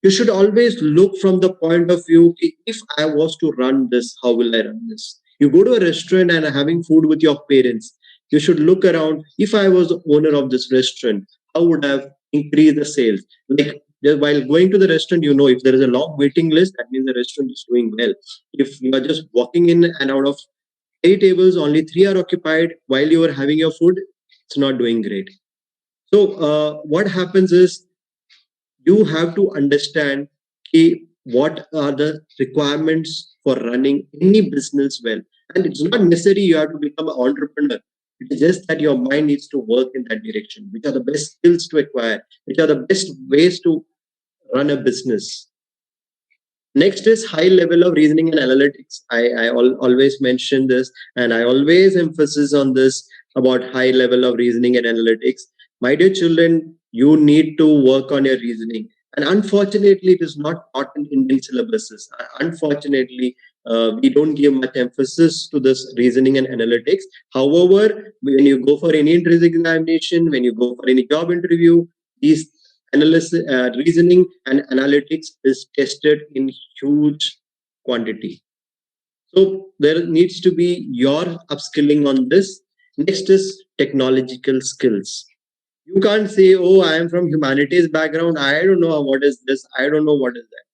Speaker 1: You should always look from the point of view, if I was to run this, how will I run this? You go to a restaurant and are having food with your parents, you should look around, if I was the owner of this restaurant, how would I have increased the sales? Like, while going to the restaurant, you know, if there is a long waiting list, that means the restaurant is doing well. If you are just walking in and out of 8 tables, only 3 are occupied while you are having your food, it's not doing great. So what happens is, you have to understand what are the requirements for running any business well. And it's not necessary you have to become an entrepreneur. It's just that your mind needs to work in that direction. Which are the best skills to acquire? Which are the best ways to run a business? Next is high level of reasoning and analytics. Always mention this, and I always emphasis on this about high level of reasoning and analytics. My dear children, you need to work on your reasoning. And unfortunately, it is not taught in Indian syllabuses. Unfortunately, we don't give much emphasis to this reasoning and analytics. However, when you go for any entrance examination, when you go for any job interview, these analysis, reasoning and analytics is tested in huge quantity. So there needs to be your upskilling on this. Next is technological skills. You can't say, oh, I am from humanities background, I don't know what is this, I don't know what is that.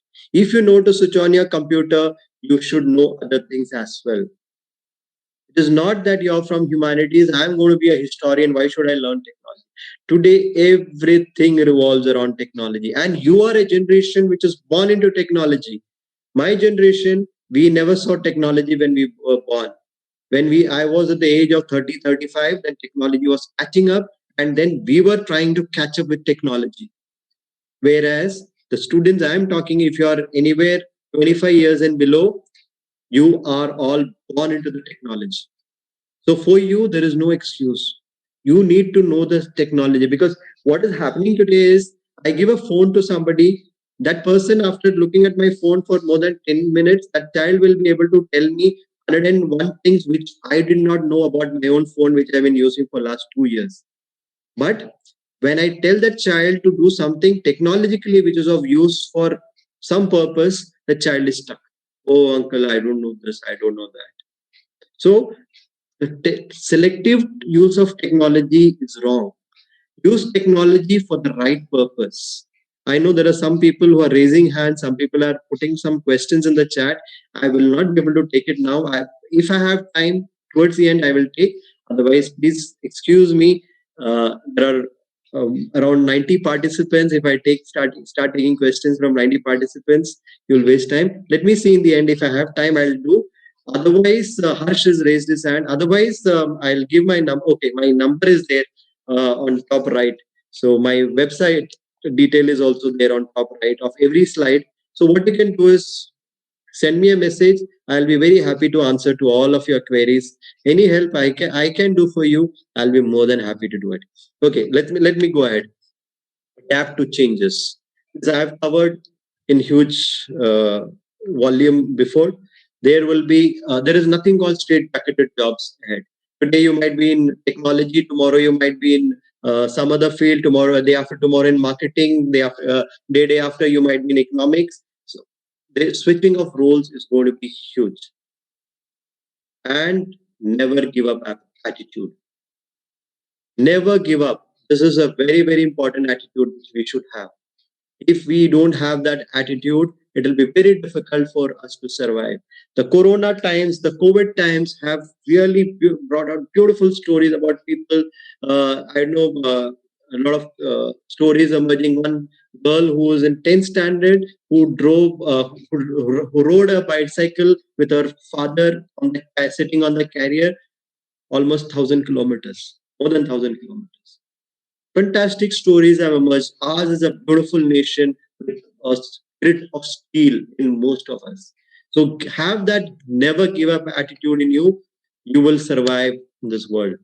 Speaker 1: If you know to switch on your computer, you should know other things as well. It is not that you're from humanities, I'm going to be a historian, why should I learn technology? Today, everything revolves around technology. And you are a generation which is born into technology. My generation, we never saw technology when we were born. I was at the age of 30, 35, then technology was catching up. And then we were trying to catch up with technology. Whereas the students I'm talking, if you are anywhere 25 years and below, you are all born into the technology. So for you, there is no excuse. You need to know the technology, because what is happening today is, I give a phone to somebody. That person, after looking at my phone for more than 10 minutes, that child will be able to tell me 101 things which I did not know about my own phone, which I've been using for last 2 years. But when I tell that child to do something technologically which is of use for some purpose, the child is stuck. Oh, uncle, I don't know this, I don't know that. So the selective use of technology is wrong. Use technology for the right purpose. I know there are some people who are raising hands, some people are putting some questions in the chat. I will not be able to take it now. If I have time towards the end, I will take. Otherwise, please excuse me. There are around 90 participants. If I start taking questions from 90 participants, you'll waste time. Let me see in the end. If I have time, I'll do. Otherwise, Harsh has raised his hand. Otherwise, I'll give my number. Okay, my number is there on top right. So my website detail is also there on top right of every slide. So what you can do is send me a message. I'll be very happy to answer to all of your queries. Any help I can do for you, I'll be more than happy to do it. Okay, let me go ahead. Adapt to changes. As I've covered in huge volume before, there is nothing called straight bracketed jobs ahead. Today you might be in technology, tomorrow you might be in some other field, tomorrow, day after tomorrow in marketing, day after you might be in economics. So the switching of roles is going to be huge. And never give up attitude. Never give up. This is a very, very important attitude which we should have. If we don't have that attitude, it will be very difficult for us to survive. The Corona times, the COVID times have really brought out beautiful stories about people. I know a lot of stories emerging. One girl who was in 10th standard who who rode a bicycle with her father sitting on the carrier almost 1,000 kilometers, more than 1,000 kilometers. Fantastic stories have emerged. Ours is a beautiful nation with a spirit of steel in most of us. So have that never give up attitude in you. You will survive in this world.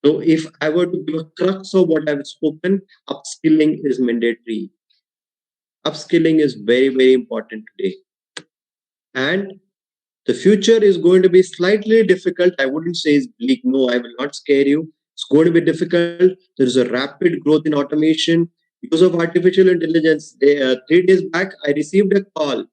Speaker 1: So if I were to give a crux of what I've spoken, upskilling is mandatory. Upskilling is very, very important today. And the future is going to be slightly difficult. I wouldn't say it's bleak. No, I will not scare you. It's going to be difficult. There is a rapid growth in automation, use of artificial intelligence. 3 days back, I received a call.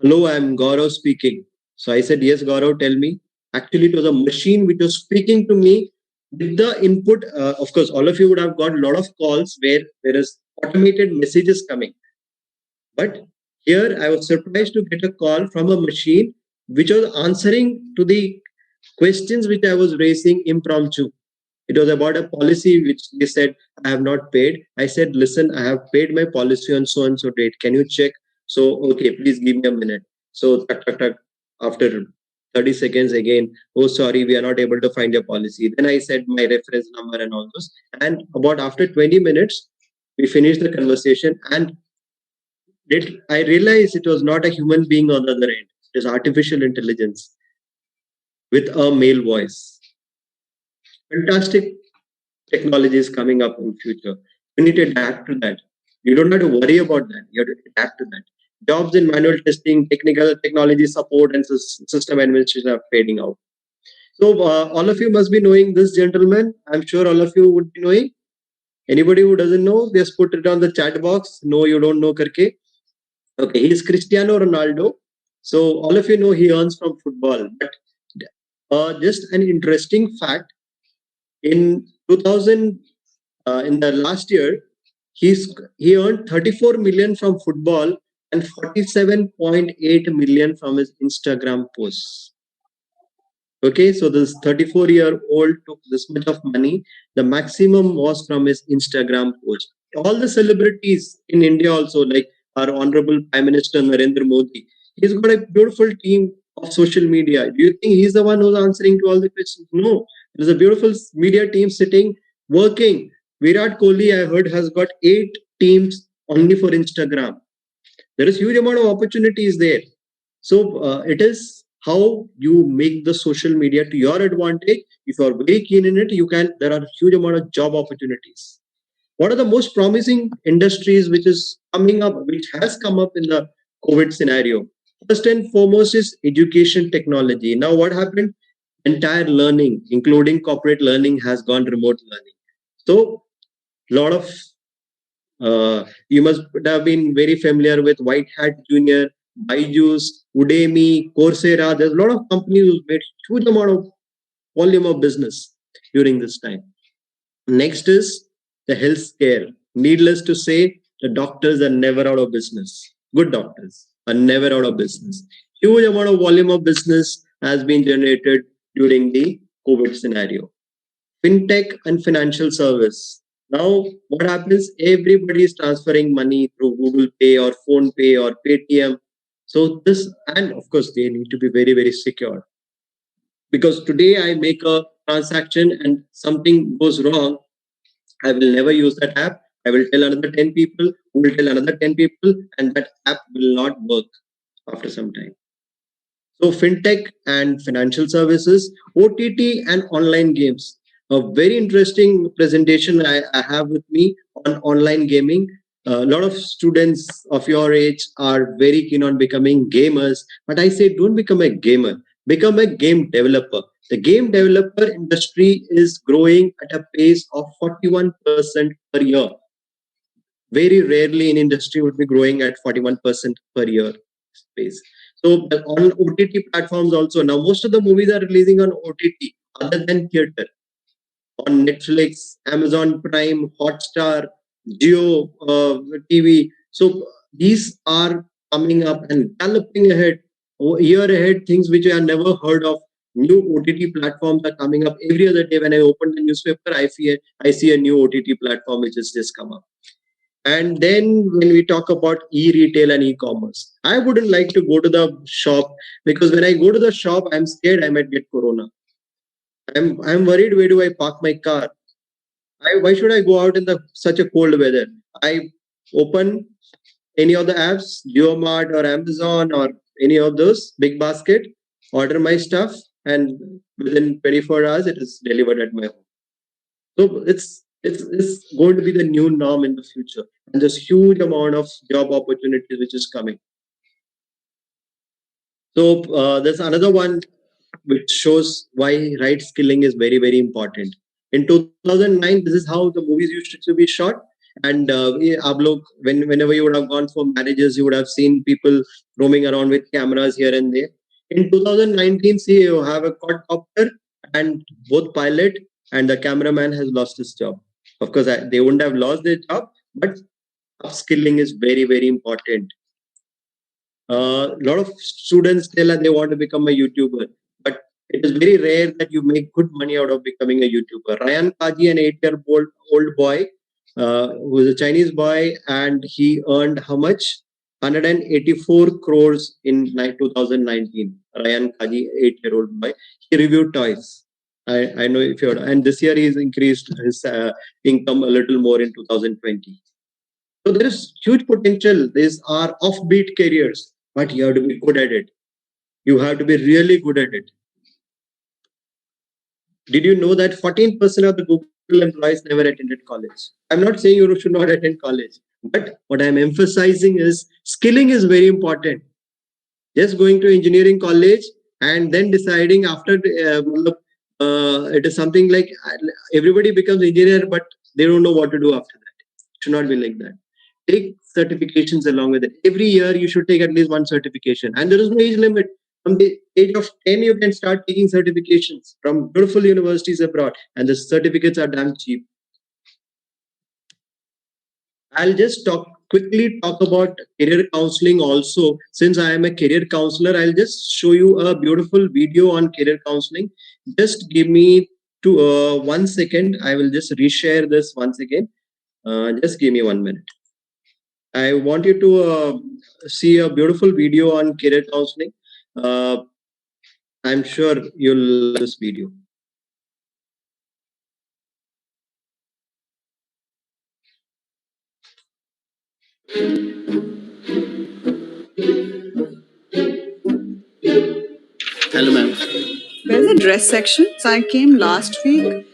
Speaker 1: Hello, I'm Gaurav speaking. So I said, yes, Gaurav, tell me. Actually, it was a machine which was speaking to me with the input. Of course, all of you would have got a lot of calls where there is automated messages coming. But here I was surprised to get a call from a machine which was answering to the questions which I was raising impromptu. It was about a policy which they said I have not paid. I said, listen, I have paid my policy on so and so date. Can you check? So, okay, please give me a minute. So, tuck, tuck, tuck, after 30 seconds again, oh, sorry, we are not able to find your policy. Then I said my reference number and all those. And about after 20 minutes, we finished the conversation. And I realized it was not a human being on the other end. It is artificial intelligence with a male voice. Fantastic technology is coming up in future. You need to adapt to that. You don't have to worry about that. You have to adapt to that. Jobs in manual testing, technical technology support, and system administration are fading out. So all of you must be knowing this gentleman. I'm sure all of you would be knowing. Anybody who doesn't know, just put it on the chat box. No, you don't know karke. Okay, he's Cristiano Ronaldo. So all of you know he earns from football. But just an interesting fact: in 2000, in the last year, he earned 34 million from football and 47.8 million from his Instagram posts. Okay, so this 34-year-old took this much of money. The maximum was from his Instagram post. All the celebrities in India also, like our Honorable Prime Minister Narendra Modi, he's got a beautiful team of social media. Do you think he's the one who's answering to all the questions? No. There's a beautiful media team sitting, working. Virat Kohli, I heard, has got 8 teams only for Instagram. There is huge amount of opportunities there. So it is how you make the social media to your advantage. If you are very keen in it, you can. There are huge amount of job opportunities. What are the most promising industries which is coming up, which has come up in the COVID scenario? First and foremost is education technology. Now, what happened? Entire learning, including corporate learning, has gone remote learning. So, lot of you must have been very familiar with White Hat Junior, Byju's, Udemy, Coursera. There's a lot of companies who made huge amount of volume of business during this time. Next is the healthcare. Needless to say, the doctors are never out of business. Good doctors are never out of business. Huge amount of volume of business has been generated during the COVID scenario. Fintech and financial service. Now, what happens? Everybody is transferring money through Google Pay or Phone Pay or Paytm. So this, and of course, they need to be very, very secure. Because today I make a transaction and something goes wrong, I will never use that app. I will tell another 10 people, who will tell another 10 people, and that app will not work after some time. So, fintech and financial services, OTT and online games. A very interesting presentation I have with me on online gaming. A lot of students of your age are very keen on becoming gamers, but I say don't become a gamer, become a game developer. The game developer industry is growing at a pace of 41% per year. Very rarely in industry would be growing at 41% per year space. So on OTT platforms also now most of the movies are releasing on OTT other than theater, on Netflix, Amazon Prime, Hotstar. Geo TV. So these are coming up and galloping ahead, year ahead, things which I never heard of. New OTT platforms are coming up every other day. When I open the newspaper, I see a new OTT platform which has just come up. And then when we talk about e-retail and e-commerce, I wouldn't like to go to the shop, because when I go to the shop, I'm scared I might get corona. I'm worried, where do I park my car? Why should I go out in such a cold weather? I open any of the apps, JioMart or Amazon or any of those big basket, order my stuff, and within 24 hours it is delivered at my home. So it's going to be the new norm in the future, and there's huge amount of job opportunities which is coming. So there's another one which shows why right skilling is very, very important. In 2009, this is how the movies used to be shot. And whenever you would have gone for marriages, you would have seen people roaming around with cameras here and there. In 2019, see, you have a quadcopter, and both pilot and the cameraman has lost his job. Of course, they wouldn't have lost their job, but upskilling is very, very important. A lot of students tell that they want to become a YouTuber, but it is very rare that you make good money out of becoming a YouTuber. Ryan Kaji, an 8-year-old boy, who is a Chinese boy, and he earned how much? 184 crores in 2019. Ryan Kaji, 8-year-old boy, he reviewed toys. I know if you're, and this year he's increased his income a little more in 2020. So there is huge potential. These are offbeat careers, but you have to be good at it. You have to be really good at it. Did you know that 14% of the Google employees never attended college? I'm not saying you should not attend college, but what I'm emphasizing is skilling is very important. Just going to engineering college and then deciding after it is something like everybody becomes engineer, but they don't know what to do after that. It should not be like that. Take certifications along with it. Every year you should take at least one certification, and there is no age limit. From the age of 10, you can start taking certifications from beautiful universities abroad, and the certificates are damn cheap. I'll just quickly talk about career counseling also. Since I am a career counselor, I'll just show you a beautiful video on career counseling. Just give me 1 second. I will just reshare this once again. Just give me 1 minute. I want you to see a beautiful video on career counseling. I'm sure you'll love this video.
Speaker 2: Hello, ma'am.
Speaker 3: Where's the dress section? So I came last week.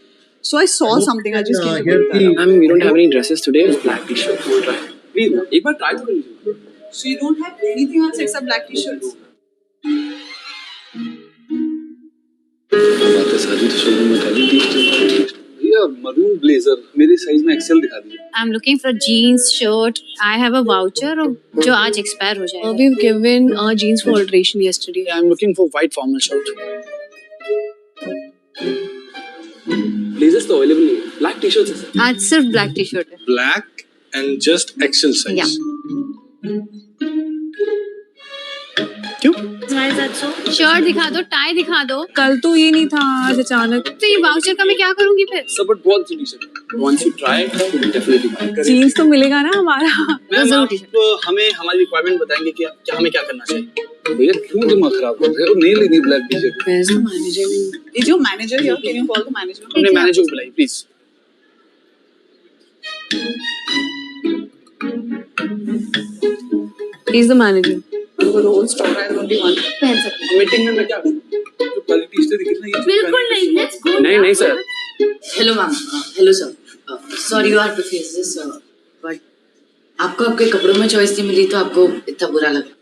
Speaker 3: So I saw something. I just came to pick that up.
Speaker 2: Ma'am, we don't have any dresses today. It's black t-shirt. We'll try. Please, ma'am. एक बार try तो कर लीजिए.
Speaker 3: So you don't have anything else except black t-shirts?
Speaker 2: बात है सारी तो showroom में खाली टी-शर्ट. ये मरून ब्लेजर मेरे साइज में एक्सेल दिखा दीजिए.
Speaker 4: I'm looking for jeans, shirt. I have a voucher जो आज expire हो जाएगा.
Speaker 5: We've given jeans for alteration yesterday.
Speaker 2: I'm looking for white formal shirt. Blazers तो अवेलेबल नहीं है. Black t-shirts है.
Speaker 4: आज सिर्फ black t-shirt है.
Speaker 6: Black and just XL size.
Speaker 4: Yeah.
Speaker 2: क्यों?
Speaker 4: Why is that so? Shirt दिखा दो, tie दिखा दो.
Speaker 5: कल तो ये नहीं था, आज अचानक.
Speaker 4: तो ये voucher का मैं क्या करूँगी फिर?
Speaker 2: Sir, but बहुत सी t-shirt. Once you try it, you will definitely buy it.
Speaker 5: Jeans तो मिलेगा ना हमारा.
Speaker 2: मैम आप हमें हमारी रिक्वायरमेंट बताएंगे कि हमें क्या करना चाहिए. भैया क्यों दिमाग खराब कर रहे हो? नहीं लेनी black T-shirt.
Speaker 5: Where's the manager?
Speaker 3: Is your manager here? Can you call the manager?
Speaker 2: अपने मैनेजर को बुलाइए please.
Speaker 5: He's the manager.
Speaker 3: The whole store has only one.
Speaker 4: पहन सकते
Speaker 2: मीटिंग में मैं क्या करूं? जो क्वालिटी स्टे दिख रही है ये
Speaker 4: बिल्कुल नहीं. Let's go.
Speaker 2: नहीं sir.
Speaker 7: Hello ma'am. Hello sir. Sorry you have to face this but आपको आपके कपड़ों में चॉइस नहीं मिली तो आपको इतना बुरा लगा.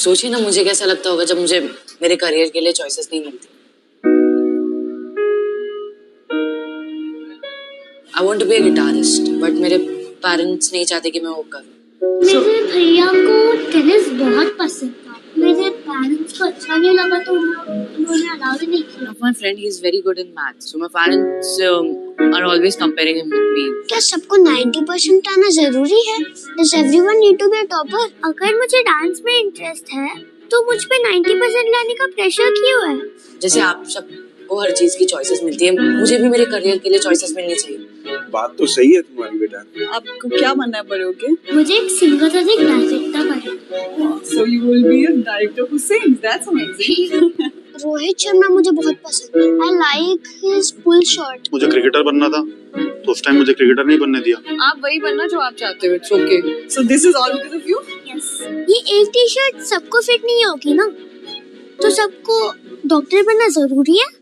Speaker 7: सोचिए ना मुझे कैसा लगता होगा जब मुझे मेरे करियर के लिए चॉइसेस नहीं मिलती. I want to be a guitarist but मेरे पेरेंट्स नहीं चाहते कि मैं वो करूं.
Speaker 8: मेरे भैया को टेनिस बहुत पसंद था. मेरे पेरेंट्स को अच्छा नहीं लगा तो उन्होंने अलाउ नहीं किया.
Speaker 7: my friend. He's very good in maths. So my parents are always comparing him with me.
Speaker 8: क्या सबको 90% आना जरूरी है? Does everyone need to be a topper? अगर मुझे डांस में इंटरेस्ट है तो मुझ पे 90% लाने का प्रेशर क्यों है?
Speaker 7: जैसे आप सबको हर चीज की चॉइसेस मिलती है, मुझे भी मेरे करियर के लिए चॉइसेस मिलनी चाहिए।
Speaker 6: बात तो सही है तुम्हारी बेटा।
Speaker 3: आपको क्या बनना है बड़े होके?
Speaker 8: मुझे एक सिंगर और एक डायरेक्टर बनना है।
Speaker 3: So you will be a director who sings. That's amazing.
Speaker 8: Rohit Sharma मुझे बहुत पसंद है। I like his pull shot.
Speaker 6: मुझे क्रिकेटर बनना था तो उस टाइम मुझे क्रिकेटर नहीं बनने दिया।
Speaker 5: आप वही बनना जो आप चाहते हो। It's okay.
Speaker 3: So this is all because of you?
Speaker 8: Yes. ये एक टी-शर्ट सबको फिट नहीं होगी ना, तो सबको डॉक्टर बनना जरूरी है?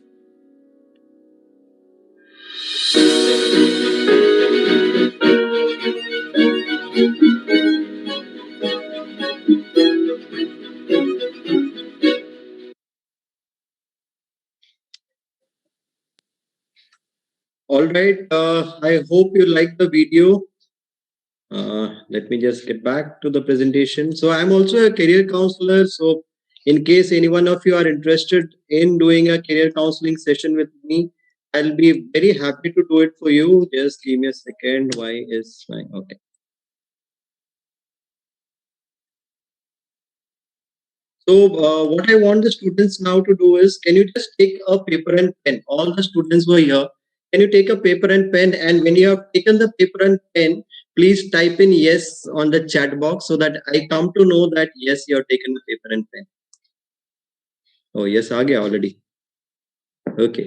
Speaker 1: All right. I hope you like the video. Let me just get back to the presentation. So I'm also a career counselor. So in case any one of you are interested in doing a career counseling session with me, I'll be very happy to do it for you. Just give me a second. Why is my okay? So what I want the students now to do is, can you just take a paper and pen? All the students were here. Can you take a paper and pen? And when you have taken the paper and pen, please type in yes on the chat box so that I come to know that yes, you have taken the paper and pen. Oh, yes, aa gaya already. Okay.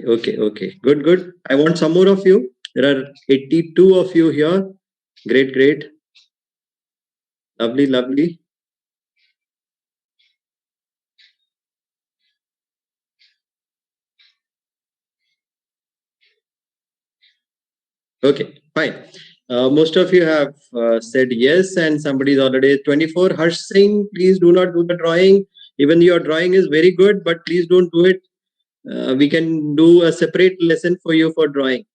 Speaker 1: Good. I want some more of you. There are 82 of you here. Great. Lovely. Okay, fine. Most of you have said yes, and somebody's already 24. Harsh Singh, please do not do the drawing. Even your drawing is very good, but please don't do it. We can do a separate lesson for you for drawing.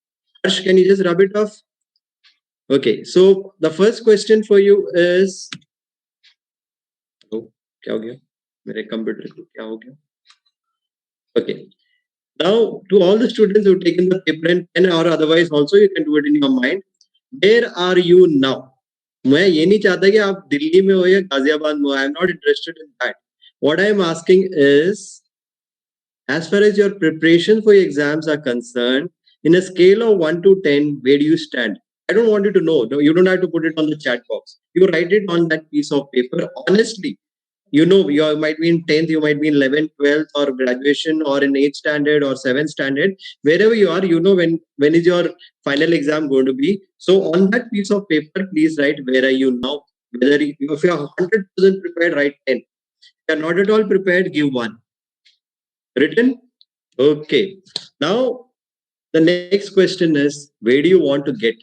Speaker 1: Harsh, can you just rub it off? Okay, so the first question for you is... Oh, क्या हो गया? मेरे computer को क्या हो गया? Okay. Now, to all the students who've taken the paper and pen, or otherwise also you can do it in your mind. Where are you now? मैं ये नहीं चाहता कि आप दिल्ली में हो या गाजियाबाद में हो. I am not interested in that. What I am asking is, as far as your preparation for your exams are concerned, in a scale of 1 to 10, where do you stand? I don't want you to know. No, you don't have to put it on the chat box. You write it on that piece of paper honestly. You know, you might be in 10th, you might be in 11th, 12th, or graduation, or in 8th standard or 7th standard. Wherever you are, you know when is your final exam going to be. So on that piece of paper, please write where are you now. Whether if you are 100% prepared, write 10. If you are not at all prepared, give 1. Written? Okay. Now, the next question is, where do you want to get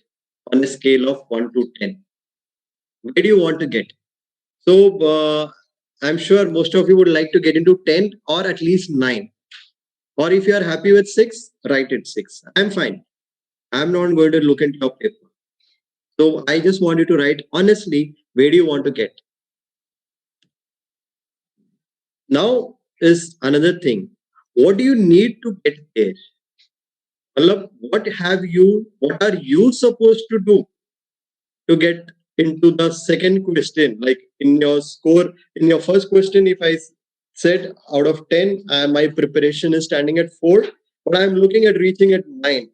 Speaker 1: on a scale of 1 to 10? Where do you want to get? So, I'm sure most of you would like to get into 10 or at least 9. Or if you are happy with 6, write it 6. I'm fine. I'm not going to look into your paper. So I just want you to write honestly, where do you want to get? Now is another thing. What do you need to get there? What are you supposed to do to get into the second question? Like in your score, in your first question, if I said out of 10, my preparation is standing at 4, but I'm looking at reaching at 9.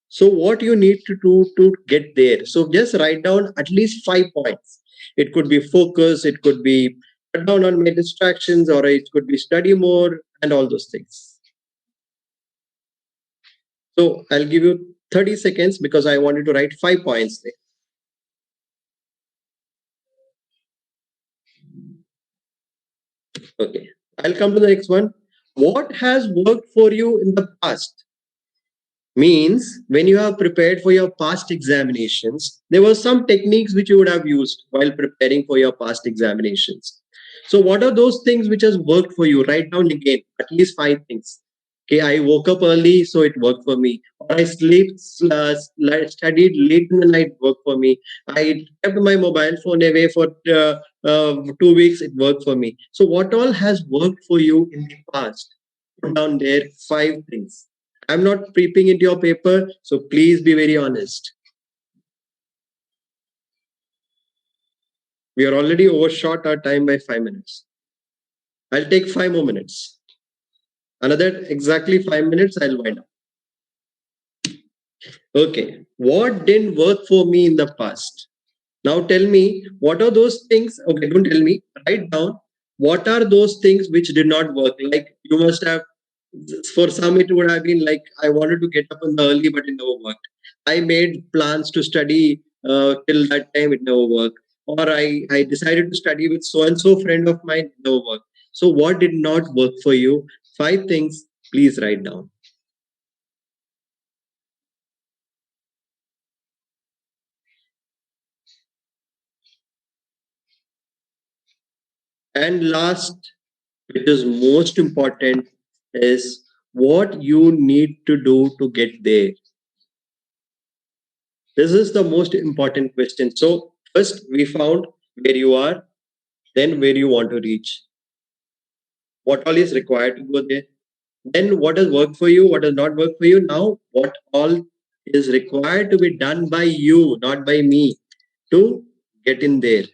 Speaker 1: So what you need to do to get there? So just write down at least 5 points. It could be focus, it could be cut down on my distractions, or it could be study more and all those things. So I'll give you 30 seconds because I wanted to write 5 points there. Okay, I'll come to the next one. What has worked for you in the past? Means when you have prepared for your past examinations, there were some techniques which you would have used while preparing for your past examinations. So what are those things which has worked for you? Write down again, at least 5 things. Okay, I woke up early, so it worked for me. Or I studied late in the night, worked for me. I kept my mobile phone away for 2 weeks, it worked for me. So what all has worked for you in the past? Put down there 5 things. I'm not peeping into your paper, so please be very honest. We are already overshot our time by 5 minutes. I'll take 5 more minutes. Another exactly 5 minutes, I'll wind up. Okay, what didn't work for me in the past? Now tell me, what are those things? Okay, don't tell me. Write down what are those things which did not work. Like you must have, for some, it would have been like I wanted to get up in the early, but it never worked. I made plans to study till that time, it never worked. Or I decided to study with so and so friend of mine, it never worked. So, what did not work for you? 5 things, please write down. And last, which is most important, is what you need to do to get there. This is the most important question. So, first, we found where you are, then where you want to reach. What all is required to go there? Then, what has worked for you, what does not work for you? Now, what all is required to be done by you, not by me, to get in there.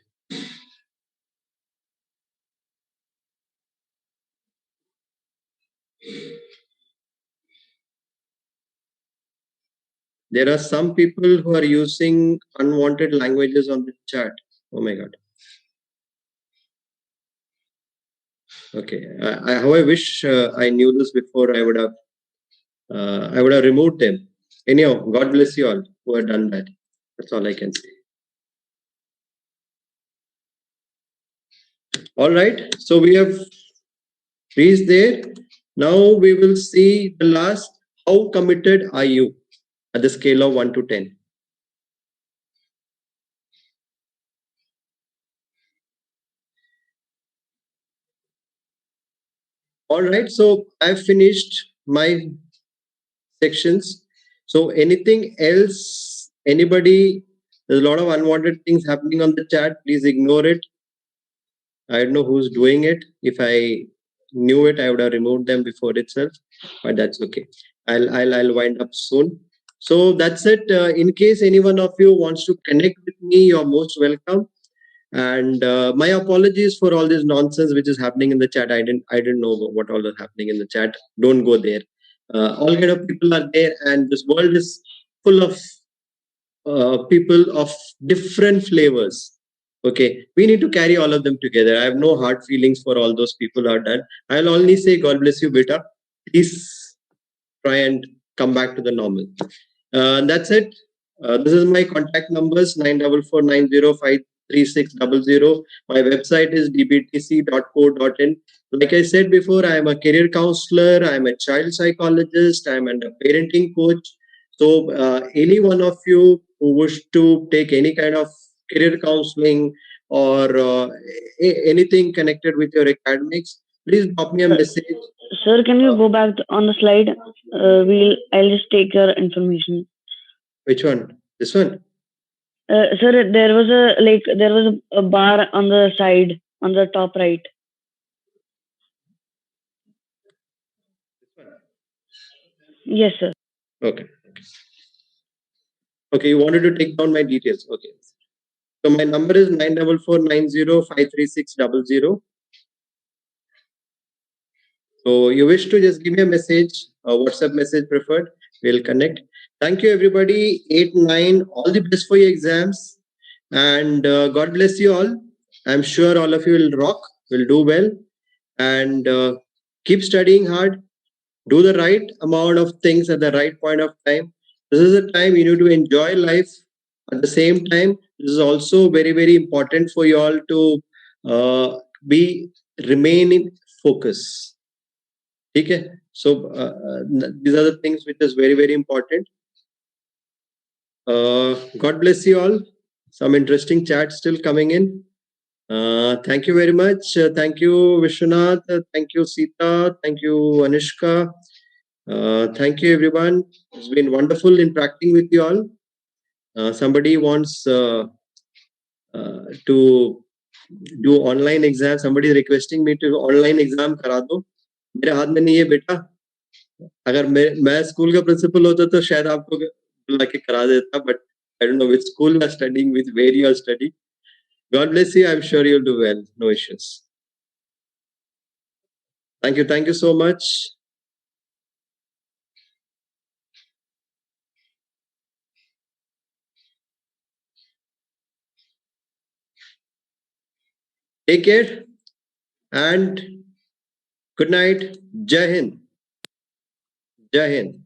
Speaker 1: There are some people who are using unwanted languages on the chat. Oh my God. Okay. How I wish I knew this before. I would have removed them. Anyhow, God bless you all who have done that. That's all I can say. All right. So we have reached there. Now we will see the last. How committed are you at the scale of 1 to 10? All right. So I've finished my sections. So anything else? Anybody? There's a lot of unwanted things happening on the chat. Please ignore it. I don't know who's doing it. If I knew it, I would have removed them before itself. But that's okay. I'll wind up soon. So that's it. In case any one of you wants to connect with me, you're most welcome. And my apologies for all this nonsense which is happening in the chat. I didn't know what all is happening in the chat. Don't go there. All kind of people are there, and this world is full of people of different flavors. Okay, we need to carry all of them together. I have no hard feelings for all those people who are done. I'll only say, God bless you, beta. Please try and come back to the normal. That's it. This is my contact numbers 9449053600. My website is dbtc.co.in. Like I said before, I am a career counselor, I am a child psychologist, I am a parenting coach. So, any one of you who wish to take any kind of career counseling or anything connected with your academics, please drop me a message.
Speaker 9: Sir, can you go back on the slide? I'll just take your information.
Speaker 1: Which one? This one?
Speaker 9: Sir, there was a bar on the side, on the top right. Yes, sir.
Speaker 1: Okay. Okay, you wanted to take down my details. Okay. So my number is 9449053600. So you wish to just give me a message, a WhatsApp message preferred. We'll connect. Thank you, everybody. 8, 9, all the best for your exams. And God bless you all. I'm sure all of you will rock, will do well. And keep studying hard. Do the right amount of things at the right point of time. This is a time you need to enjoy life. At the same time, this is also very, very important for you all to remain in focus. Okay? So these are the things which is very, very important. God bless you all. Some interesting chat still coming in. Thank you very much. Thank you, Vishwanath. Thank you, Sita. Thank you, Anushka. Thank you, everyone. It's been wonderful interacting with you all. Somebody wants to do online exam. Somebody is requesting me to online exam kara do. मेरे हाथ में नहीं है बेटा. अगर मैं school का principal होता तो शायद आपको बुला के करा देता, but I don't know which school you are studying, with where you are studying. God bless you. I'm sure you'll do well. No issues. Thank you so much. Take care and good night. Jai Hind. Jai Hind.